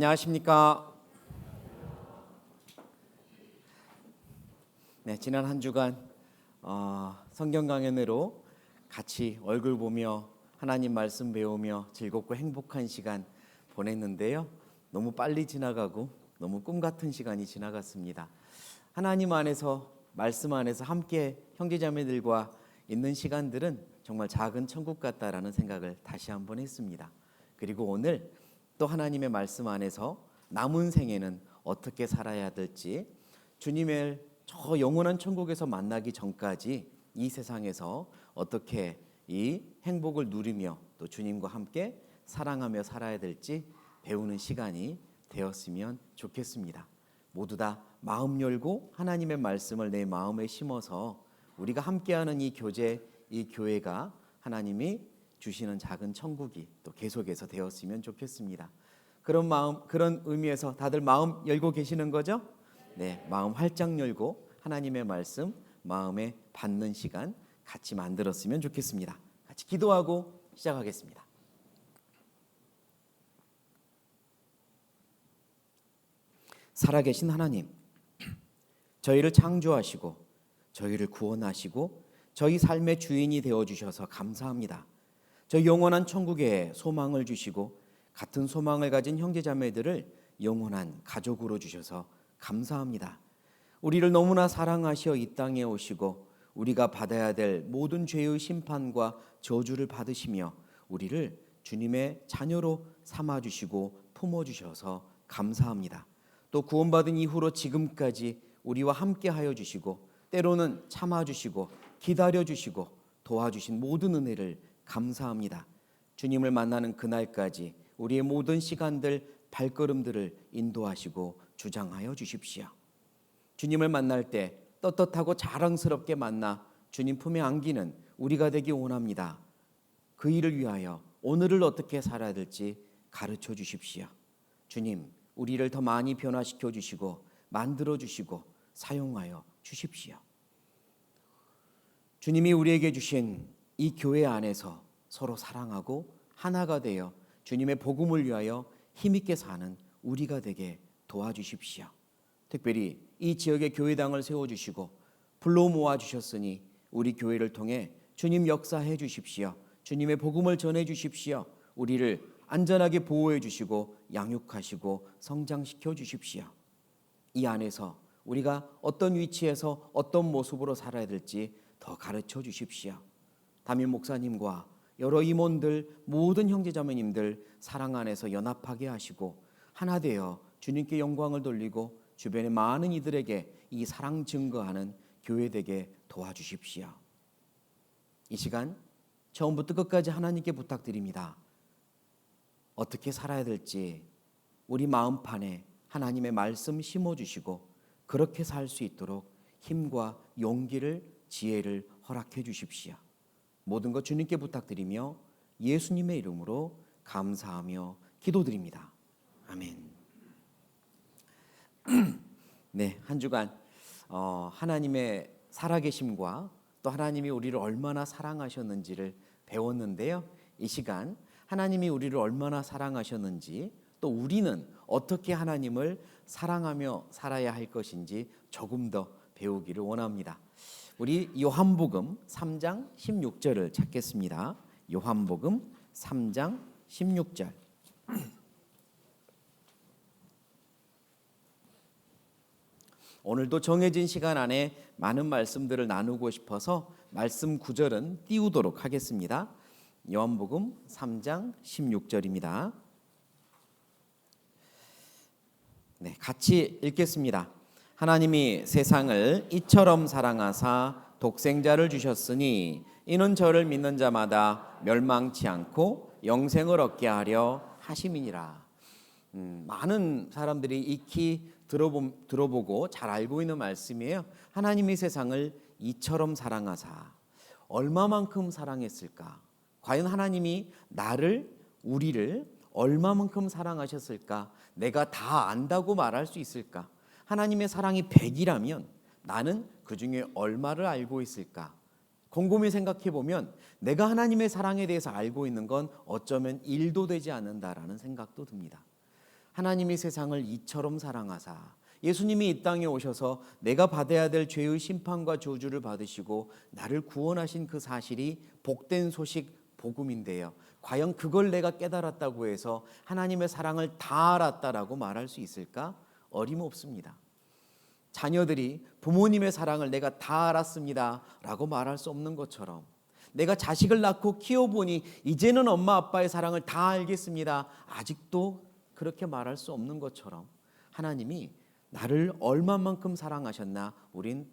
안녕하십니까? 네, 지난 한 주간 성경 강연으로 같이 얼굴 보며 하나님 말씀 배우며 즐겁고 행복한 시간 보냈는데요. 너무 빨리 지나가고 너무 꿈 같은 시간이 지나갔습니다. 하나님 안에서 말씀 안에서 함께 형제자매들과 있는 시간들은 정말 작은 천국 같다라는 생각을 다시 한번 했습니다. 그리고 오늘 또 하나님의 말씀 안에서 남은 생애는 어떻게 살아야 될지, 주님을 저 영원한 천국에서 만나기 전까지 이 세상에서 어떻게 이 행복을 누리며 또 주님과 함께 사랑하며 살아야 될지 배우는 시간이 되었으면 좋겠습니다. 모두 다 마음 열고 하나님의 말씀을 내 마음에 심어서 우리가 함께하는 이 교제, 이 교회가 하나님이 주시는 작은 천국이 또 계속해서 되었으면 좋겠습니다. 그런 마음, 그런 의미에서 다들 마음 열고 계시는 거죠? 네, 마음 활짝 열고 하나님의 말씀 마음에 받는 시간 같이 만들었으면 좋겠습니다. 같이 기도하고 시작하겠습니다. 살아계신 하나님, 저희를 창조하시고 저희를 구원하시고 저희 삶의 주인이 되어주셔서 감사합니다. 저희 영원한 천국에 소망을 주시고 같은 소망을 가진 형제자매들을 영원한 가족으로 주셔서 감사합니다. 우리를 너무나 사랑하시어 이 땅에 오시고 우리가 받아야 될 모든 죄의 심판과 저주를 받으시며 우리를 주님의 자녀로 삼아주시고 품어주셔서 감사합니다. 또 구원받은 이후로 지금까지 우리와 함께하여 주시고 때로는 참아주시고 기다려주시고 도와주신 모든 은혜를 감사합니다. 주님을 만나는 그날까지 우리의 모든 시간들, 발걸음들을 인도하시고 주장하여 주십시오. 주님을 만날 때 떳떳하고 자랑스럽게 만나 주님 품에 안기는 우리가 되기 원합니다. 그 일을 위하여 오늘을 어떻게 살아야 될지 가르쳐 주십시오. 주님, 우리를 더 많이 변화시켜 주시고 만들어 주시고 사용하여 주십시오. 주님이 우리에게 주신 이 교회 안에서 서로 사랑하고 하나가 되어 주님의 복음을 위하여 힘있게 사는 우리가 되게 도와주십시오. 특별히 이 지역에 교회당을 세워주시고 불러 모아주셨으니 우리 교회를 통해 주님 역사해 주십시오. 주님의 복음을 전해 주십시오. 우리를 안전하게 보호해 주시고 양육하시고 성장시켜 주십시오. 이 안에서 우리가 어떤 위치에서 어떤 모습으로 살아야 될지 더 가르쳐 주십시오. 담임 목사님과 여러 임원들, 모든 형제자매님들 사랑 안에서 연합하게 하시고 하나 되어 주님께 영광을 돌리고 주변의 많은 이들에게 이 사랑 증거하는 교회 되게 도와주십시오. 이 시간 처음부터 끝까지 하나님께 부탁드립니다. 어떻게 살아야 될지 우리 마음판에 하나님의 말씀 심어주시고 그렇게 살 수 있도록 힘과 용기를, 지혜를 허락해 주십시오. 모든 것 주님께 부탁드리며 예수님의 이름으로 감사하며 기도드립니다. 아멘. 네, 한 주간 하나님의 살아계심과 또 하나님이 우리를 얼마나 사랑하셨는지를 배웠는데요. 이 시간 하나님이 우리를 얼마나 사랑하셨는지 또 우리는 어떻게 하나님을 사랑하며 살아야 할 것인지 조금 더 배우기를 원합니다. 우리 요한복음 3장 16절을 찾겠습니다. 요한복음 3장 16절. 오늘도 정해진 시간 안에 많은 말씀들을 나누고 싶어서 말씀 구절은 띄우도록 하겠습니다. 요한복음 3장 16절입니다. 네, 같이 읽겠습니다. 하나님이 세상을 이처럼 사랑하사 독생자를 주셨으니 이는 저를 믿는 자마다 멸망치 않고 영생을 얻게 하려 하심이니라. 많은 사람들이 익히 들어보고 잘 알고 있는 말씀이에요. 하나님이 세상을 이처럼 사랑하사. 얼마만큼 사랑했을까? 과연 하나님이 나를, 우리를 얼마만큼 사랑하셨을까? 내가 다 안다고 말할 수 있을까? 하나님의 사랑이 100이라면 나는 그 중에 얼마를 알고 있을까? 곰곰이 생각해 보면 내가 하나님의 사랑에 대해서 알고 있는 건 어쩌면 1도 되지 않는다라는 생각도 듭니다. 하나님이 세상을 이처럼 사랑하사 예수님이 이 땅에 오셔서 내가 받아야 될 죄의 심판과 저주를 받으시고 나를 구원하신 그 사실이 복된 소식 복음인데요. 과연 그걸 내가 깨달았다고 해서 하나님의 사랑을 다 알았다라고 말할 수 있을까? 어림없습니다. 자녀들이 부모님의 사랑을 내가 다 알았습니다 라고 말할 수 없는 것처럼, 내가 자식을 낳고 키워보니 이제는 엄마 아빠의 사랑을 다 알겠습니다, 아직도 그렇게 말할 수 없는 것처럼 하나님이 나를 얼마만큼 사랑하셨나 우린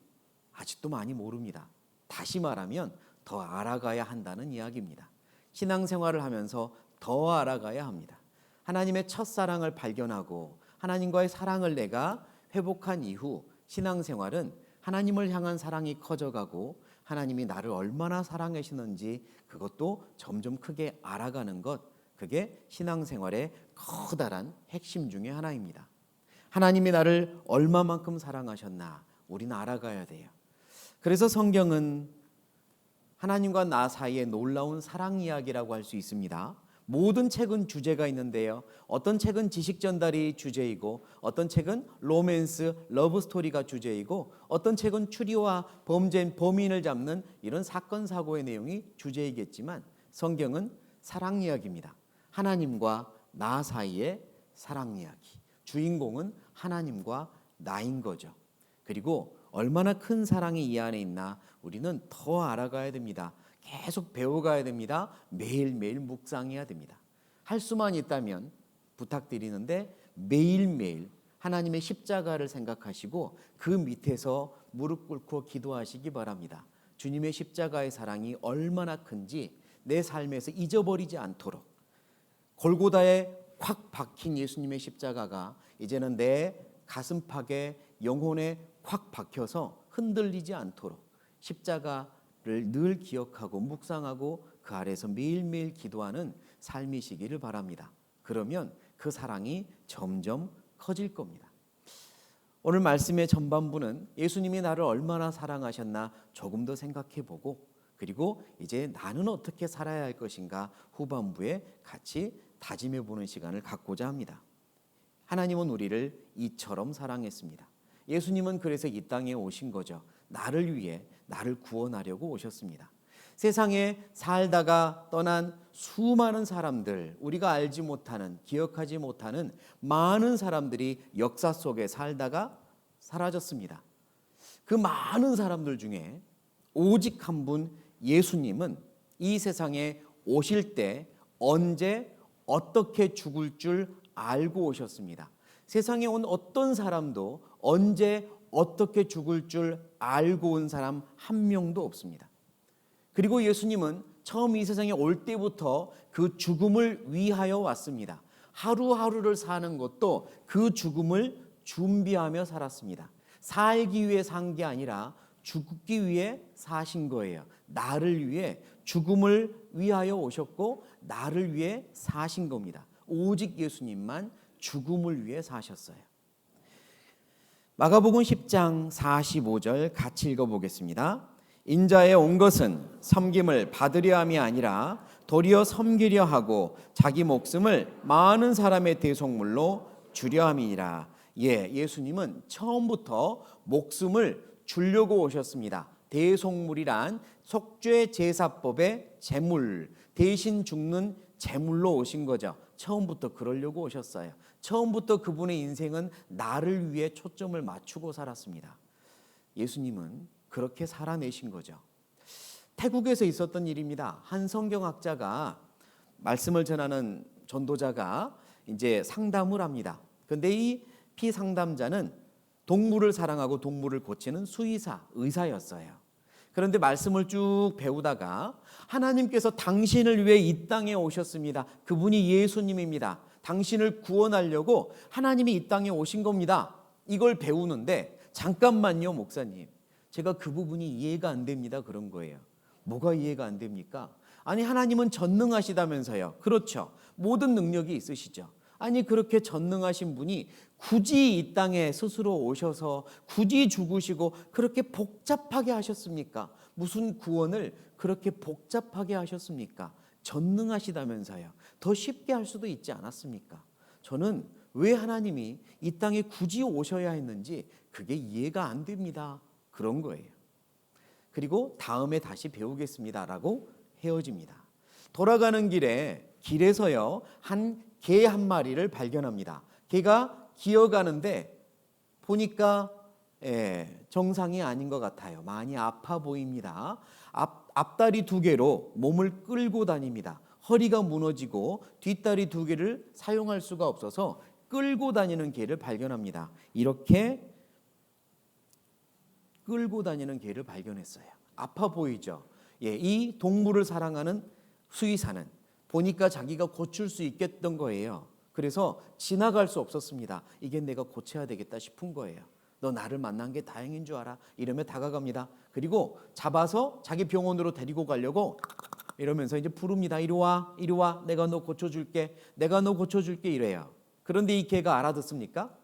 아직도 많이 모릅니다. 다시 말하면 더 알아가야 한다는 이야기입니다. 신앙생활을 하면서 더 알아가야 합니다. 하나님의 첫사랑을 발견하고 하나님과의 사랑을 내가 회복한 이후 신앙생활은 하나님을 향한 사랑이 커져가고 하나님이 나를 얼마나 사랑하시는지 그것도 점점 크게 알아가는 것, 그게 신앙생활의 커다란 핵심 중에 하나입니다. 하나님이 나를 얼마만큼 사랑하셨나 우리는 알아가야 돼요. 그래서 성경은 하나님과 나 사이의 놀라운 사랑 이야기라고 할 수 있습니다. 모든 책은 주제가 있는데요. 어떤 책은 지식 전달이 주제이고, 어떤 책은 로맨스, 러브 스토리가 주제이고, 어떤 책은 추리와 범인을 잡는 이런 사건 사고의 내용이 주제이겠지만 성경은 사랑 이야기입니다. 하나님과 나 사이의 사랑 이야기. 주인공은 하나님과 나인 거죠. 그리고 얼마나 큰 사랑이 이 안에 있나 우리는 더 알아가야 됩니다. 계속 배워가야 됩니다. 매일매일 묵상해야 됩니다. 할 수만 있다면 부탁드리는데 매일매일 하나님의 십자가를 생각하시고 그 밑에서 무릎 꿇고 기도하시기 바랍니다. 주님의 십자가의 사랑이 얼마나 큰지 내 삶에서 잊어버리지 않도록, 골고다에 콱 박힌 예수님의 십자가가 이제는 내 가슴팍에 영혼에 콱 박혀서 흔들리지 않도록 십자가를 늘 기억하고 묵상하고 그 아래서 매일매일 기도하는 삶이시기를 바랍니다. 그러면 그 사랑이 점점 커질 겁니다. 오늘 말씀의 전반부는 예수님이 나를 얼마나 사랑하셨나 조금 더 생각해보고, 그리고 이제 나는 어떻게 살아야 할 것인가 후반부에 같이 다짐해보는 시간을 갖고자 합니다. 하나님은 우리를 이처럼 사랑했습니다. 예수님은 그래서 이 땅에 오신 거죠. 나를 위해, 나를 구원하려고 오셨습니다. 세상에 살다가 떠난 수많은 사람들, 우리가 알지 못하는, 기억하지 못하는 많은 사람들이 역사 속에 살다가 사라졌습니다. 그 많은 사람들 중에 오직 한 분, 예수님은 이 세상에 오실 때 언제 어떻게 죽을 줄 알고 오셨습니다. 세상에 온 어떤 사람도 언제 어떻게 죽을 줄 알고 온 사람 한 명도 없습니다. 그리고 예수님은 처음 이 세상에 올 때부터 그 죽음을 위하여 왔습니다. 하루하루를 사는 것도 그 죽음을 준비하며 살았습니다. 살기 위해 산 게 아니라 죽기 위해 사신 거예요. 나를 위해 죽음을 위하여 오셨고 나를 위해 사신 겁니다. 오직 예수님만 죽음을 위해 사셨어요. 마가복음 10장 45절 같이 읽어보겠습니다. 인자에 온 것은 섬김을 받으려 함이 아니라 도리어 섬기려 하고 자기 목숨을 많은 사람의 대속물로 주려 함이니라. 예수님은 처음부터 목숨을 주려고 오셨습니다. 대속물이란 속죄 제사법의 제물, 대신 죽는 제물로 오신 거죠. 처음부터 그러려고 오셨어요. 처음부터 그분의 인생은 나를 위해 초점을 맞추고 살았습니다. 예수님은 그렇게 살아내신 거죠. 태국에서 있었던 일입니다. 한 성경학자가, 말씀을 전하는 전도자가 이제 상담을 합니다. 그런데 이 피상담자는 동물을 사랑하고 동물을 고치는 수의사, 의사였어요. 그런데 말씀을 쭉 배우다가 하나님께서 당신을 위해 이 땅에 오셨습니다. 그분이 예수님입니다. 당신을 구원하려고 하나님이 이 땅에 오신 겁니다. 이걸 배우는데 잠깐만요, 목사님. 제가 그 부분이 이해가 안 됩니다. 그런 거예요. 뭐가 이해가 안 됩니까? 아니, 하나님은 전능하시다면서요. 그렇죠. 모든 능력이 있으시죠. 아니, 그렇게 전능하신 분이 굳이 이 땅에 스스로 오셔서 굳이 죽으시고 그렇게 복잡하게 하셨습니까? 무슨 구원을 그렇게 복잡하게 하셨습니까? 전능하시다면서요. 더 쉽게 할 수도 있지 않았습니까? 저는 왜 하나님이 이 땅에 굳이 오셔야 했는지 그게 이해가 안 됩니다. 그런 거예요. 그리고 다음에 다시 배우겠습니다라고 헤어집니다. 돌아가는 길에서요, 한 개 한 마리를 발견합니다. 개가 기어가는데 보니까 정상이 아닌 것 같아요. 많이 아파 보입니다. 앞다리 두 개로 몸을 끌고 다닙니다. 허리가 무너지고 뒷다리 두 개를 사용할 수가 없어서 끌고 다니는 개를 발견합니다. 이렇게 끌고 다니는 개를 발견했어요. 아파 보이죠? 이 동물을 사랑하는 수의사는 보니까 자기가 고칠 수 있겠던 거예요. 그래서 지나갈 수 없었습니다. 이게 내가 고쳐야 되겠다 싶은 거예요. 너 나를 만난 게 다행인 줄 알아? 이러며 다가갑니다. 그리고 잡아서 자기 병원으로 데리고 가려고 이러면서 이제 부릅니다. 이리 와, 이리 와. 내가 너 고쳐줄게. 내가 너 고쳐줄게 이래요. 그런데 이 개가 알아듣습니까?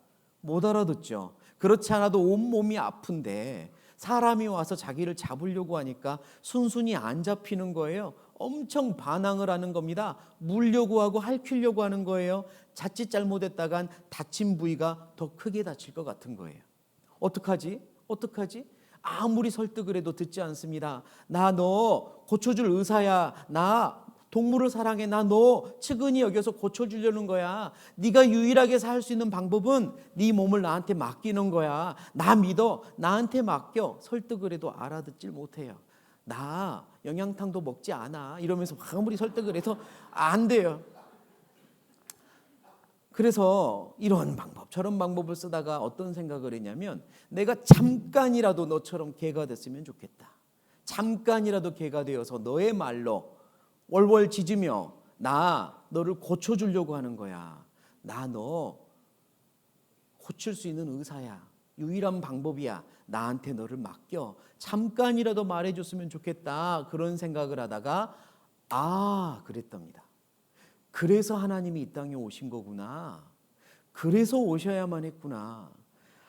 못 알아듣죠. 그렇지 않아도 온몸이 아픈데 사람이 와서 자기를 잡으려고 하니까 순순히 안 잡히는 거예요. 엄청 반항을 하는 겁니다. 물려고 하고 핥히려고 하는 거예요. 자칫 잘못했다간 다친 부위가 더 크게 다칠 것 같은 거예요. 어떡하지? 아무리 설득을 해도 듣지 않습니다. 나 너 고쳐줄 의사야. 나 동물을 사랑해. 나 너 측은히 여겨서 고쳐주려는 거야. 네가 유일하게 살 수 있는 방법은 네 몸을 나한테 맡기는 거야. 나 믿어. 나한테 맡겨. 설득을 해도 알아듣질 못해요. 나 영양탕도 먹지 않아. 이러면서 아무리 설득을 해서 안 돼요. 그래서 이런 방법 저런 방법을 쓰다가 어떤 생각을 했냐면 내가 잠깐이라도 너처럼 개가 됐으면 좋겠다. 잠깐이라도 개가 되어서 너의 말로 월월 짖으며 나 너를 고쳐주려고 하는 거야. 나 너 고칠 수 있는 의사야. 유일한 방법이야. 나한테 너를 맡겨. 잠깐이라도 말해줬으면 좋겠다. 그런 생각을 하다가 그랬답니다. 그래서 하나님이 이 땅에 오신 거구나. 그래서 오셔야만 했구나.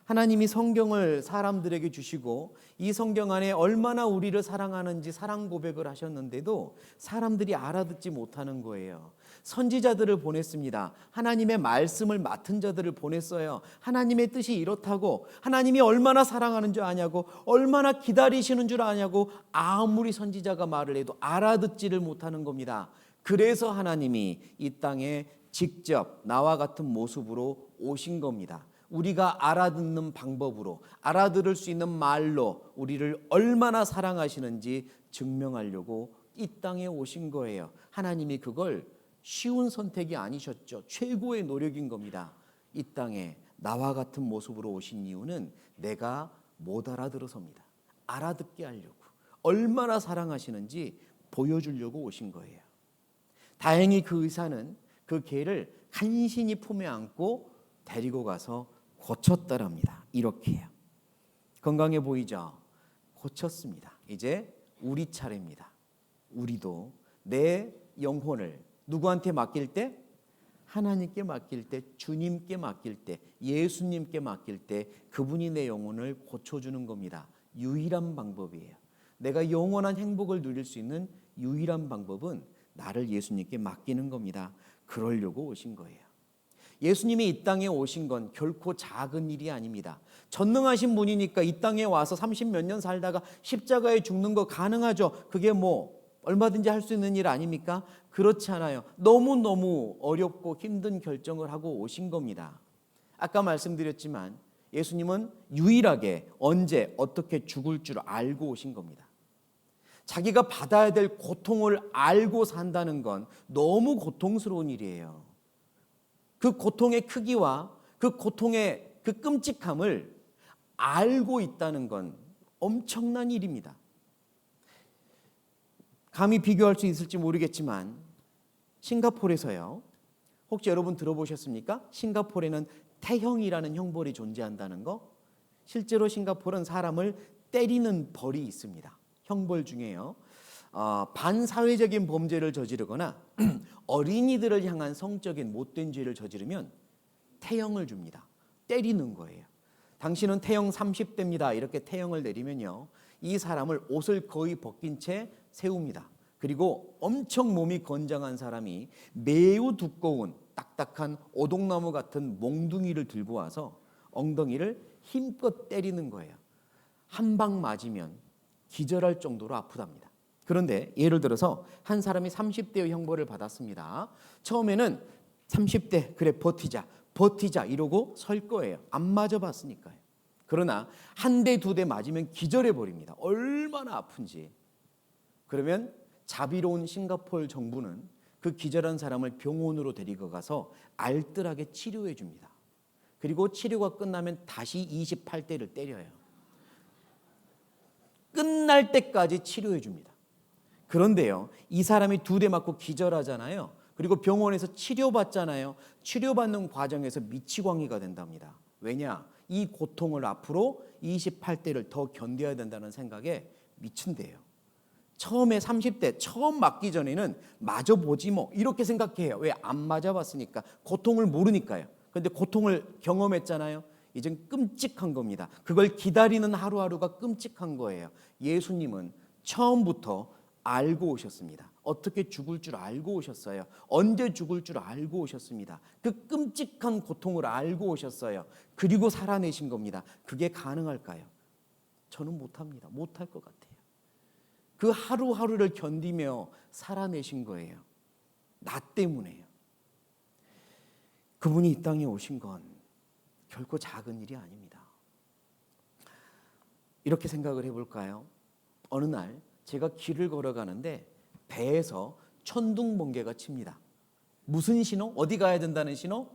하나님이 성경을 사람들에게 주시고 이 성경 안에 얼마나 우리를 사랑하는지 사랑 고백을 하셨는데도 사람들이 알아듣지 못하는 거예요. 선지자들을 보냈습니다. 하나님의 말씀을 맡은 자들을 보냈어요. 하나님의 뜻이 이렇다고, 하나님이 얼마나 사랑하는 줄 아냐고, 얼마나 기다리시는 줄 아냐고 아무리 선지자가 말을 해도 알아듣지를 못하는 겁니다. 그래서 하나님이 이 땅에 직접 나와 같은 모습으로 오신 겁니다. 우리가 알아듣는 방법으로, 알아들을 수 있는 말로 우리를 얼마나 사랑하시는지 증명하려고 이 땅에 오신 거예요. 하나님이 그걸 쉬운 선택이 아니셨죠. 최고의 노력인 겁니다. 이 땅에 나와 같은 모습으로 오신 이유는 내가 못 알아들어서입니다. 알아듣게 하려고, 얼마나 사랑하시는지 보여주려고 오신 거예요. 다행히 그 의사는 그 개를 간신히 품에 안고 데리고 가서 고쳤더랍니다. 이렇게요. 건강해 보이죠? 고쳤습니다. 이제 우리 차례입니다. 우리도 내 영혼을 누구한테 맡길 때? 하나님께 맡길 때, 주님께 맡길 때, 예수님께 맡길 때 그분이 내 영혼을 고쳐주는 겁니다. 유일한 방법이에요. 내가 영원한 행복을 누릴 수 있는 유일한 방법은 나를 예수님께 맡기는 겁니다. 그러려고 오신 거예요. 예수님이 이 땅에 오신 건 결코 작은 일이 아닙니다. 전능하신 분이니까 이 땅에 와서 30몇 년 살다가 십자가에 죽는 거 가능하죠. 그게 얼마든지 할 수 있는 일 아닙니까? 그렇지 않아요. 너무너무 어렵고 힘든 결정을 하고 오신 겁니다. 아까 말씀드렸지만 예수님은 유일하게 언제 어떻게 죽을 줄 알고 오신 겁니다. 자기가 받아야 될 고통을 알고 산다는 건 너무 고통스러운 일이에요. 그 고통의 크기와 그 고통의 그 끔찍함을 알고 있다는 건 엄청난 일입니다. 감히 비교할 수 있을지 모르겠지만 싱가포르에서요. 혹시 여러분 들어보셨습니까? 싱가포르에는 태형이라는 형벌이 존재한다는 거. 실제로 싱가포르는 사람을 때리는 벌이 있습니다. 형벌 중에요. 반사회적인 범죄를 저지르거나 어린이들을 향한 성적인 못된 죄를 저지르면 태형을 줍니다. 때리는 거예요. 당신은 태형 30대입니다. 이렇게 태형을 내리면요. 이 사람을 옷을 거의 벗긴 채 세웁니다. 그리고 엄청 몸이 건장한 사람이 매우 두꺼운 딱딱한 오동나무 같은 몽둥이를 들고 와서 엉덩이를 힘껏 때리는 거예요. 한 방 맞으면 기절할 정도로 아프답니다. 그런데 예를 들어서 한 사람이 30대의 형벌을 받았습니다. 처음에는 30대 그래 버티자 이러고 설 거예요. 안 맞아봤으니까요. 그러나 한 대, 두 대 맞으면 기절해 버립니다. 얼마나 아픈지. 그러면 자비로운 싱가포르 정부는 그 기절한 사람을 병원으로 데리고 가서 알뜰하게 치료해 줍니다. 그리고 치료가 끝나면 다시 28대를 때려요. 끝날 때까지 치료해 줍니다. 그런데요, 이 사람이 두 대 맞고 기절하잖아요. 그리고 병원에서 치료받잖아요. 치료받는 과정에서 미치광이가 된답니다. 왜냐? 이 고통을 앞으로 28대를 더 견뎌야 된다는 생각에 미친대요. 처음에 30대 처음 맞기 전에는 맞아보지 뭐 이렇게 생각해요. 왜? 안 맞아봤으니까. 고통을 모르니까요. 그런데 고통을 경험했잖아요. 이젠 끔찍한 겁니다. 그걸 기다리는 하루하루가 끔찍한 거예요. 예수님은 처음부터 알고 오셨습니다. 어떻게 죽을 줄 알고 오셨어요. 언제 죽을 줄 알고 오셨습니다. 그 끔찍한 고통을 알고 오셨어요. 그리고 살아내신 겁니다. 그게 가능할까요? 저는 못합니다. 못할 것 같아요. 그 하루하루를 견디며 살아내신 거예요. 나 때문에요. 그분이 이 땅에 오신 건 결코 작은 일이 아닙니다. 이렇게 생각을 해볼까요? 어느 날 제가 길을 걸어가는데 배에서 천둥번개가 칩니다. 무슨 신호? 어디 가야 된다는 신호?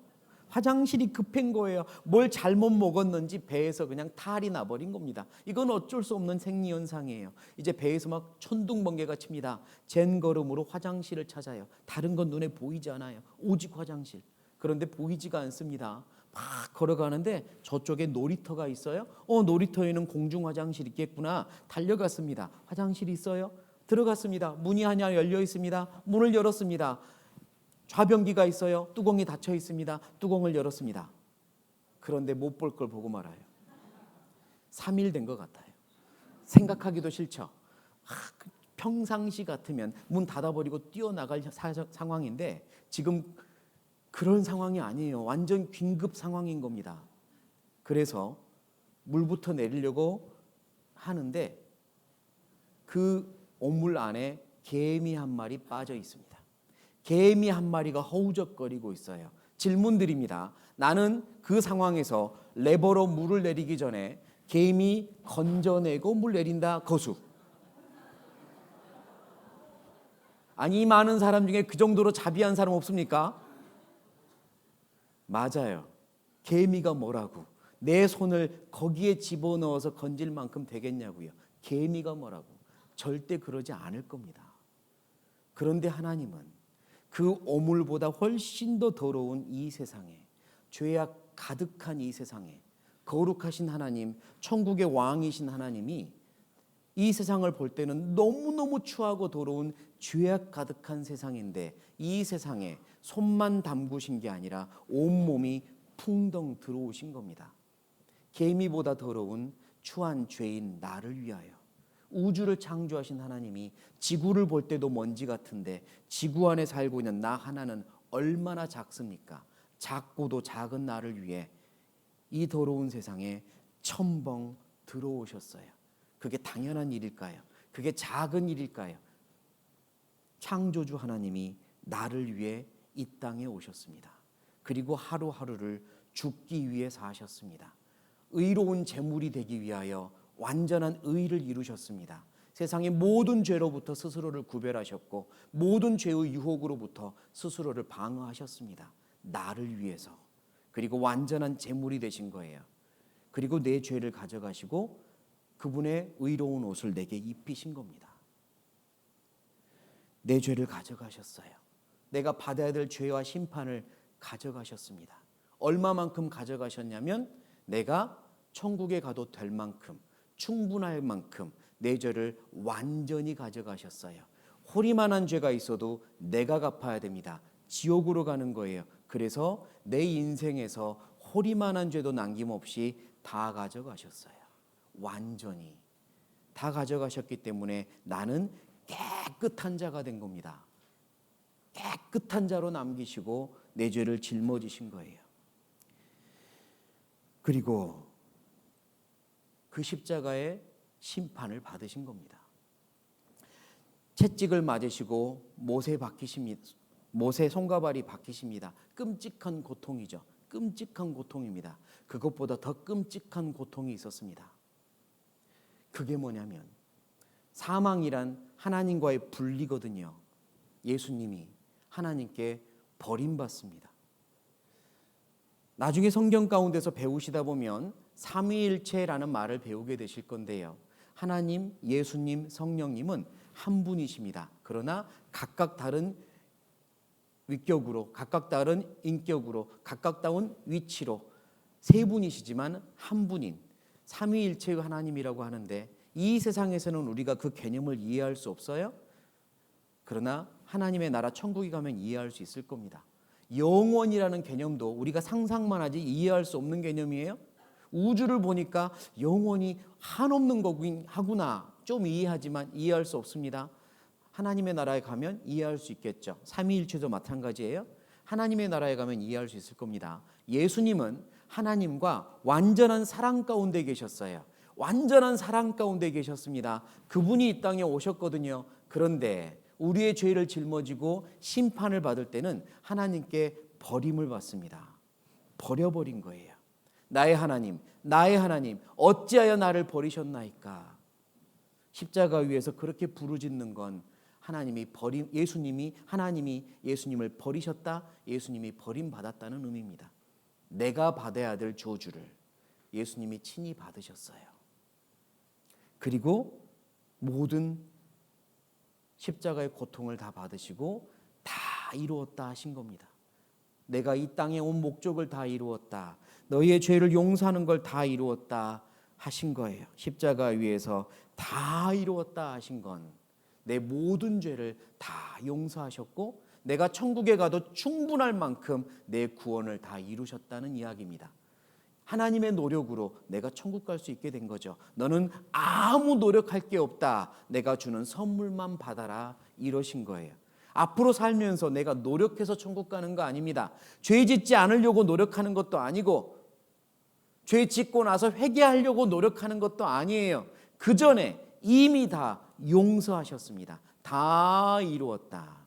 화장실이 급한 거예요. 뭘 잘못 먹었는지 배에서 그냥 탈이 나버린 겁니다. 이건 어쩔 수 없는 생리현상이에요. 이제 배에서 막 천둥번개가 칩니다. 젠 걸음으로 화장실을 찾아요. 다른 건 눈에 보이지 않아요. 오직 화장실. 그런데 보이지가 않습니다. 막 걸어가는데 저쪽에 놀이터가 있어요. 놀이터에는 공중 화장실 있겠구나. 달려갔습니다. 화장실이 있어요? 들어갔습니다. 문이 하나 열려 있습니다. 문을 열었습니다. 좌변기가 있어요. 뚜껑이 닫혀 있습니다. 뚜껑을 열었습니다. 그런데 못 볼 걸 보고 말아요. 3일 된 것 같아요. 생각하기도 싫죠. 평상시 같으면 문 닫아버리고 뛰어나갈 상황인데 지금 그런 상황이 아니에요. 완전 긴급 상황인 겁니다. 그래서 물부터 내리려고 하는데 그 오물 안에 개미 한 마리 빠져 있습니다. 개미 한 마리가 허우적거리고 있어요. 질문 드립니다. 나는 그 상황에서 레버로 물을 내리기 전에 개미 건져내고 물 내린다 거수. 아니, 많은 사람 중에 그 정도로 자비한 사람 없습니까? 맞아요. 개미가 뭐라고? 내 손을 거기에 집어넣어서 건질 만큼 되겠냐고요. 개미가 뭐라고? 절대 그러지 않을 겁니다. 그런데 하나님은 그 오물보다 훨씬 더 더러운 이 세상에, 죄악 가득한 이 세상에 거룩하신 하나님, 천국의 왕이신 하나님이 이 세상을 볼 때는 너무너무 추하고 더러운 죄악 가득한 세상인데 이 세상에 손만 담그신 게 아니라 온몸이 풍덩 들어오신 겁니다. 개미보다 더러운 추한 죄인 나를 위하여 우주를 창조하신 하나님이 지구를 볼 때도 먼지 같은데 지구 안에 살고 있는 나 하나는 얼마나 작습니까? 작고도 작은 나를 위해 이 더러운 세상에 첨벙 들어오셨어요. 그게 당연한 일일까요? 그게 작은 일일까요? 창조주 하나님이 나를 위해 이 땅에 오셨습니다. 그리고 하루하루를 죽기 위해 사셨습니다. 의로운 제물이 되기 위하여 완전한 의를 이루셨습니다. 세상의 모든 죄로부터 스스로를 구별하셨고 모든 죄의 유혹으로부터 스스로를 방어하셨습니다. 나를 위해서. 그리고 완전한 제물이 되신 거예요. 그리고 내 죄를 가져가시고 그분의 의로운 옷을 내게 입히신 겁니다. 내 죄를 가져가셨어요. 내가 받아야 될 죄와 심판을 가져가셨습니다. 얼마만큼 가져가셨냐면 내가 천국에 가도 될 만큼, 충분할 만큼 내 죄를 완전히 가져가셨어요. 호리만한 죄가 있어도 내가 갚아야 됩니다. 지옥으로 가는 거예요. 그래서 내 인생에서 호리만한 죄도 남김없이 다 가져가셨어요. 완전히 다 가져가셨기 때문에 나는 깨끗한 자가 된 겁니다. 깨끗한 자로 남기시고 내 죄를 짊어지신 거예요. 그리고 그 십자가의 심판을 받으신 겁니다. 채찍을 맞으시고 못에 손가발이 박히십니다. 끔찍한 고통이죠. 끔찍한 고통입니다. 그것보다 더 끔찍한 고통이 있었습니다. 그게 뭐냐면 사망이란 하나님과의 분리거든요. 예수님이 하나님께 버림받습니다. 나중에 성경 가운데서 배우시다 보면 삼위일체라는 말을 배우게 되실 건데요. 하나님, 예수님, 성령님은 한 분이십니다. 그러나 각각 다른 위격으로, 각각 다른 인격으로, 각각 다른 위치로 세 분이시지만 한 분인 삼위일체의 하나님이라고 하는데, 이 세상에서는 우리가 그 개념을 이해할 수 없어요. 그러나 하나님의 나라 천국에 가면 이해할 수 있을 겁니다. 영원이라는 개념도 우리가 상상만 하지 이해할 수 없는 개념이에요. 우주를 보니까 영원이 한없는 거긴 하구나 좀 이해하지만 이해할 수 없습니다. 하나님의 나라에 가면 이해할 수 있겠죠. 삼위일체도 마찬가지예요. 하나님의 나라에 가면 이해할 수 있을 겁니다. 예수님은 하나님과 완전한 사랑 가운데 계셨어요. 완전한 사랑 가운데 계셨습니다. 그분이 이 땅에 오셨거든요. 그런데 우리의 죄를 짊어지고 심판을 받을 때는 하나님께 버림을 받습니다. 버려버린 거예요. 나의 하나님, 나의 하나님, 어찌하여 나를 버리셨나이까. 십자가 위에서 그렇게 부르짖는 건 예수님이 예수님을 버리셨다, 예수님이 버림받았다는 의미입니다. 내가 받아야 될 저주를 예수님이 친히 받으셨어요. 그리고 모든 십자가의 고통을 다 받으시고 다 이루었다 하신 겁니다. 내가 이 땅에 온 목적을 다 이루었다. 너희의 죄를 용서하는 걸 다 이루었다 하신 거예요. 십자가 위에서 다 이루었다 하신 건 내 모든 죄를 다 용서하셨고 내가 천국에 가도 충분할 만큼 내 구원을 다 이루셨다는 이야기입니다. 하나님의 노력으로 내가 천국 갈 수 있게 된 거죠. 너는 아무 노력할 게 없다. 내가 주는 선물만 받아라. 이러신 거예요. 앞으로 살면서 내가 노력해서 천국 가는 거 아닙니다. 죄 짓지 않으려고 노력하는 것도 아니고 죄 짓고 나서 회개하려고 노력하는 것도 아니에요. 그 전에 이미 다 용서하셨습니다. 다 이루었다.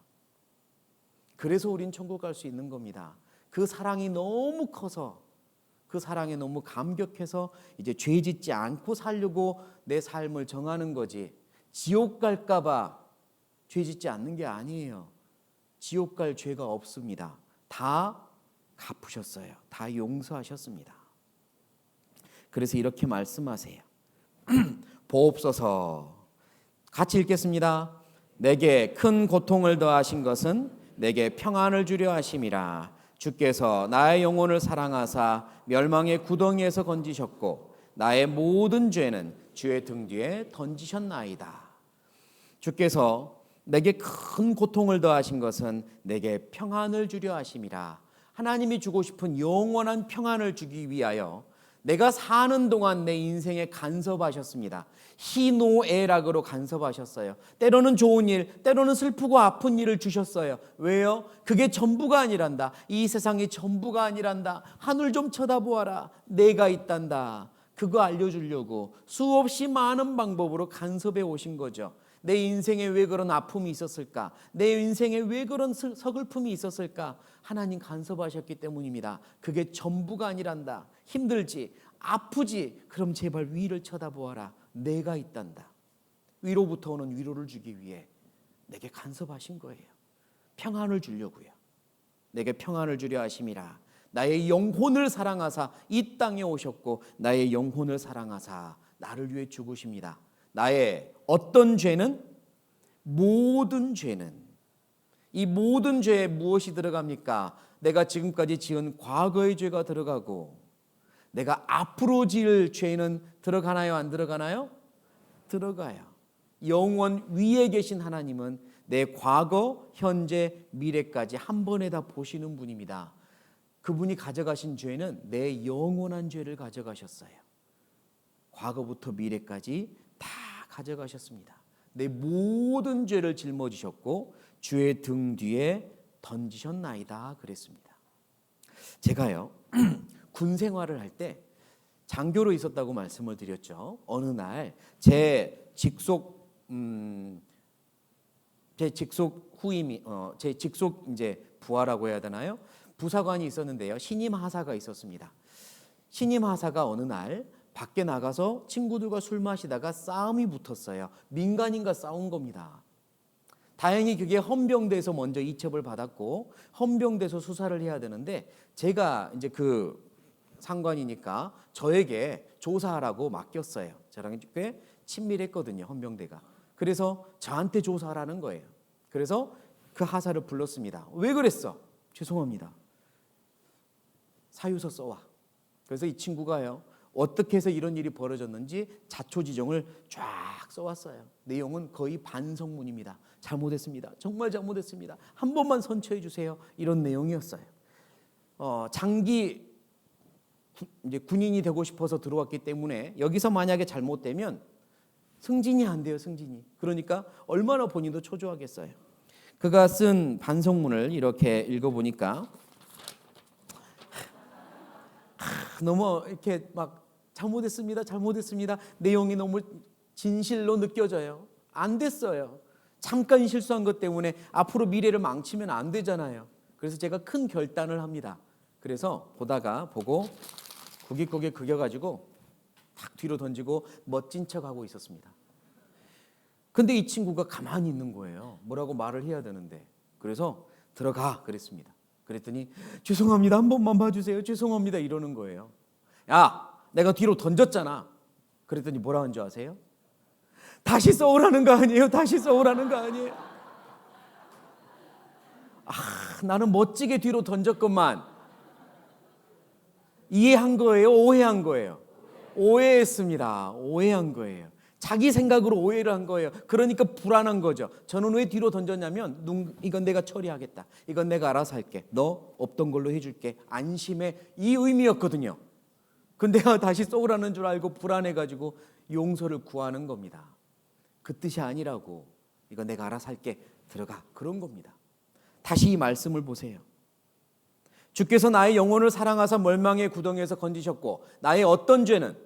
그래서 우린 천국 갈 수 있는 겁니다. 그 사랑이 너무 커서, 그 사랑에 너무 감격해서 이제 죄 짓지 않고 살려고 내 삶을 정하는 거지, 지옥 갈까 봐 죄 짓지 않는 게 아니에요. 지옥 갈 죄가 없습니다. 다 갚으셨어요. 다 용서하셨습니다. 그래서 이렇게 말씀하세요. 보옵소서. 같이 읽겠습니다. 내게 큰 고통을 더하신 것은 내게 평안을 주려 하심이라. 주께서 나의 영혼을 사랑하사 멸망의 구덩이에서 건지셨고 나의 모든 죄는 주의 등 뒤에 던지셨나이다. 주께서 내게 큰 고통을 더하신 것은 내게 평안을 주려 하심이라. 하나님이 주고 싶은 영원한 평안을 주기 위하여 내가 사는 동안 내 인생에 간섭하셨습니다. 희노애락으로 간섭하셨어요. 때로는 좋은 일, 때로는 슬프고 아픈 일을 주셨어요. 왜요? 그게 전부가 아니란다. 이 세상이 전부가 아니란다. 하늘 좀 쳐다보아라. 내가 있단다. 그거 알려주려고 수없이 많은 방법으로 간섭해 오신 거죠. 내 인생에 왜 그런 아픔이 있었을까? 내 인생에 왜 그런 서글픔이 있었을까? 하나님 간섭하셨기 때문입니다. 그게 전부가 아니란다. 힘들지, 아프지, 그럼 제발 위를 쳐다보아라. 내가 있단다. 위로부터 오는 위로를 주기 위해 내게 간섭하신 거예요. 평안을 주려고요. 내게 평안을 주려 하심이라. 나의 영혼을 사랑하사 이 땅에 오셨고 나의 영혼을 사랑하사 나를 위해 죽으십니다. 나의 어떤 죄는? 모든 죄는. 이 모든 죄에 무엇이 들어갑니까? 내가 지금까지 지은 과거의 죄가 들어가고 내가 앞으로 지을 죄는 들어가나요? 안 들어가나요? 들어가요. 영원 위에 계신 하나님은 내 과거, 현재, 미래까지 한 번에 다 보시는 분입니다. 그분이 가져가신 죄는 내 영원한 죄를 가져가셨어요. 과거부터 미래까지 다 가져가셨습니다. 내 모든 죄를 짊어지셨고 주의 등 뒤에 던지셨나이다 그랬습니다. 제가요 군 생활을 할 때 장교로 있었다고 말씀을 드렸죠. 어느 날 제 직속 후임이 제 직속 이제 부하라고 해야 되나요? 부사관이 있었는데요. 신임 하사가 있었습니다. 신임 하사가 어느 날 밖에 나가서 친구들과 술 마시다가 싸움이 붙었어요. 민간인과 싸운 겁니다. 다행히 그게 헌병대에서 먼저 이첩을 받았고 헌병대에서 수사를 해야 되는데 제가 이제 그 상관이니까 저에게 조사하라고 맡겼어요. 저랑 꽤 친밀했거든요, 헌병대가. 그래서 저한테 조사하라는 거예요. 그래서 그 하사를 불렀습니다. 왜 그랬어? 죄송합니다. 사유서 써와. 그래서 이 친구가요 어떻게 해서 이런 일이 벌어졌는지 자초지종을 쫙 써왔어요. 내용은 거의 반성문입니다. 잘못했습니다. 정말 잘못했습니다. 한 번만 선처해 주세요. 이런 내용이었어요. 장기 이제 군인이 되고 싶어서 들어왔기 때문에 여기서 만약에 잘못되면 승진이 안 돼요. 승진이. 그러니까 얼마나 본인도 초조하겠어요. 그가 쓴 반성문을 이렇게 읽어보니까 너무 이렇게 막 잘못했습니다. 내용이 너무 진실로 느껴져요. 안 됐어요. 잠깐 실수한 것 때문에 앞으로 미래를 망치면 안 되잖아요. 그래서 제가 큰 결단을 합니다. 그래서 보고 고개 그겨가지고 탁 뒤로 던지고 멋진 척하고 있었습니다. 근데 이 친구가 가만히 있는 거예요. 뭐라고 말을 해야 되는데. 그래서 들어가 그랬습니다. 그랬더니 죄송합니다. 한 번만 봐주세요. 죄송합니다. 이러는 거예요. 야, 내가 뒤로 던졌잖아. 그랬더니 뭐라 한 줄 아세요? 다시 써오라는 거 아니에요? 다시 써오라는 거 아니에요? 나는 멋지게 뒤로 던졌건만 이해한 거예요? 오해한 거예요? 오해했습니다. 오해한 거예요. 자기 생각으로 오해를 한 거예요. 그러니까 불안한 거죠. 저는 왜 뒤로 던졌냐면 이건 내가 처리하겠다. 이건 내가 알아서 할게. 너 없던 걸로 해줄게. 안심의 이 의미였거든요. 근데 내가 다시 쏘라는 줄 알고 불안해가지고 용서를 구하는 겁니다. 그 뜻이 아니라고. 이건 내가 알아서 할게. 들어가. 그런 겁니다. 다시 이 말씀을 보세요. 주께서 나의 영혼을 사랑하사 멸망의 구덩이에서 건지셨고 나의 어떤 죄는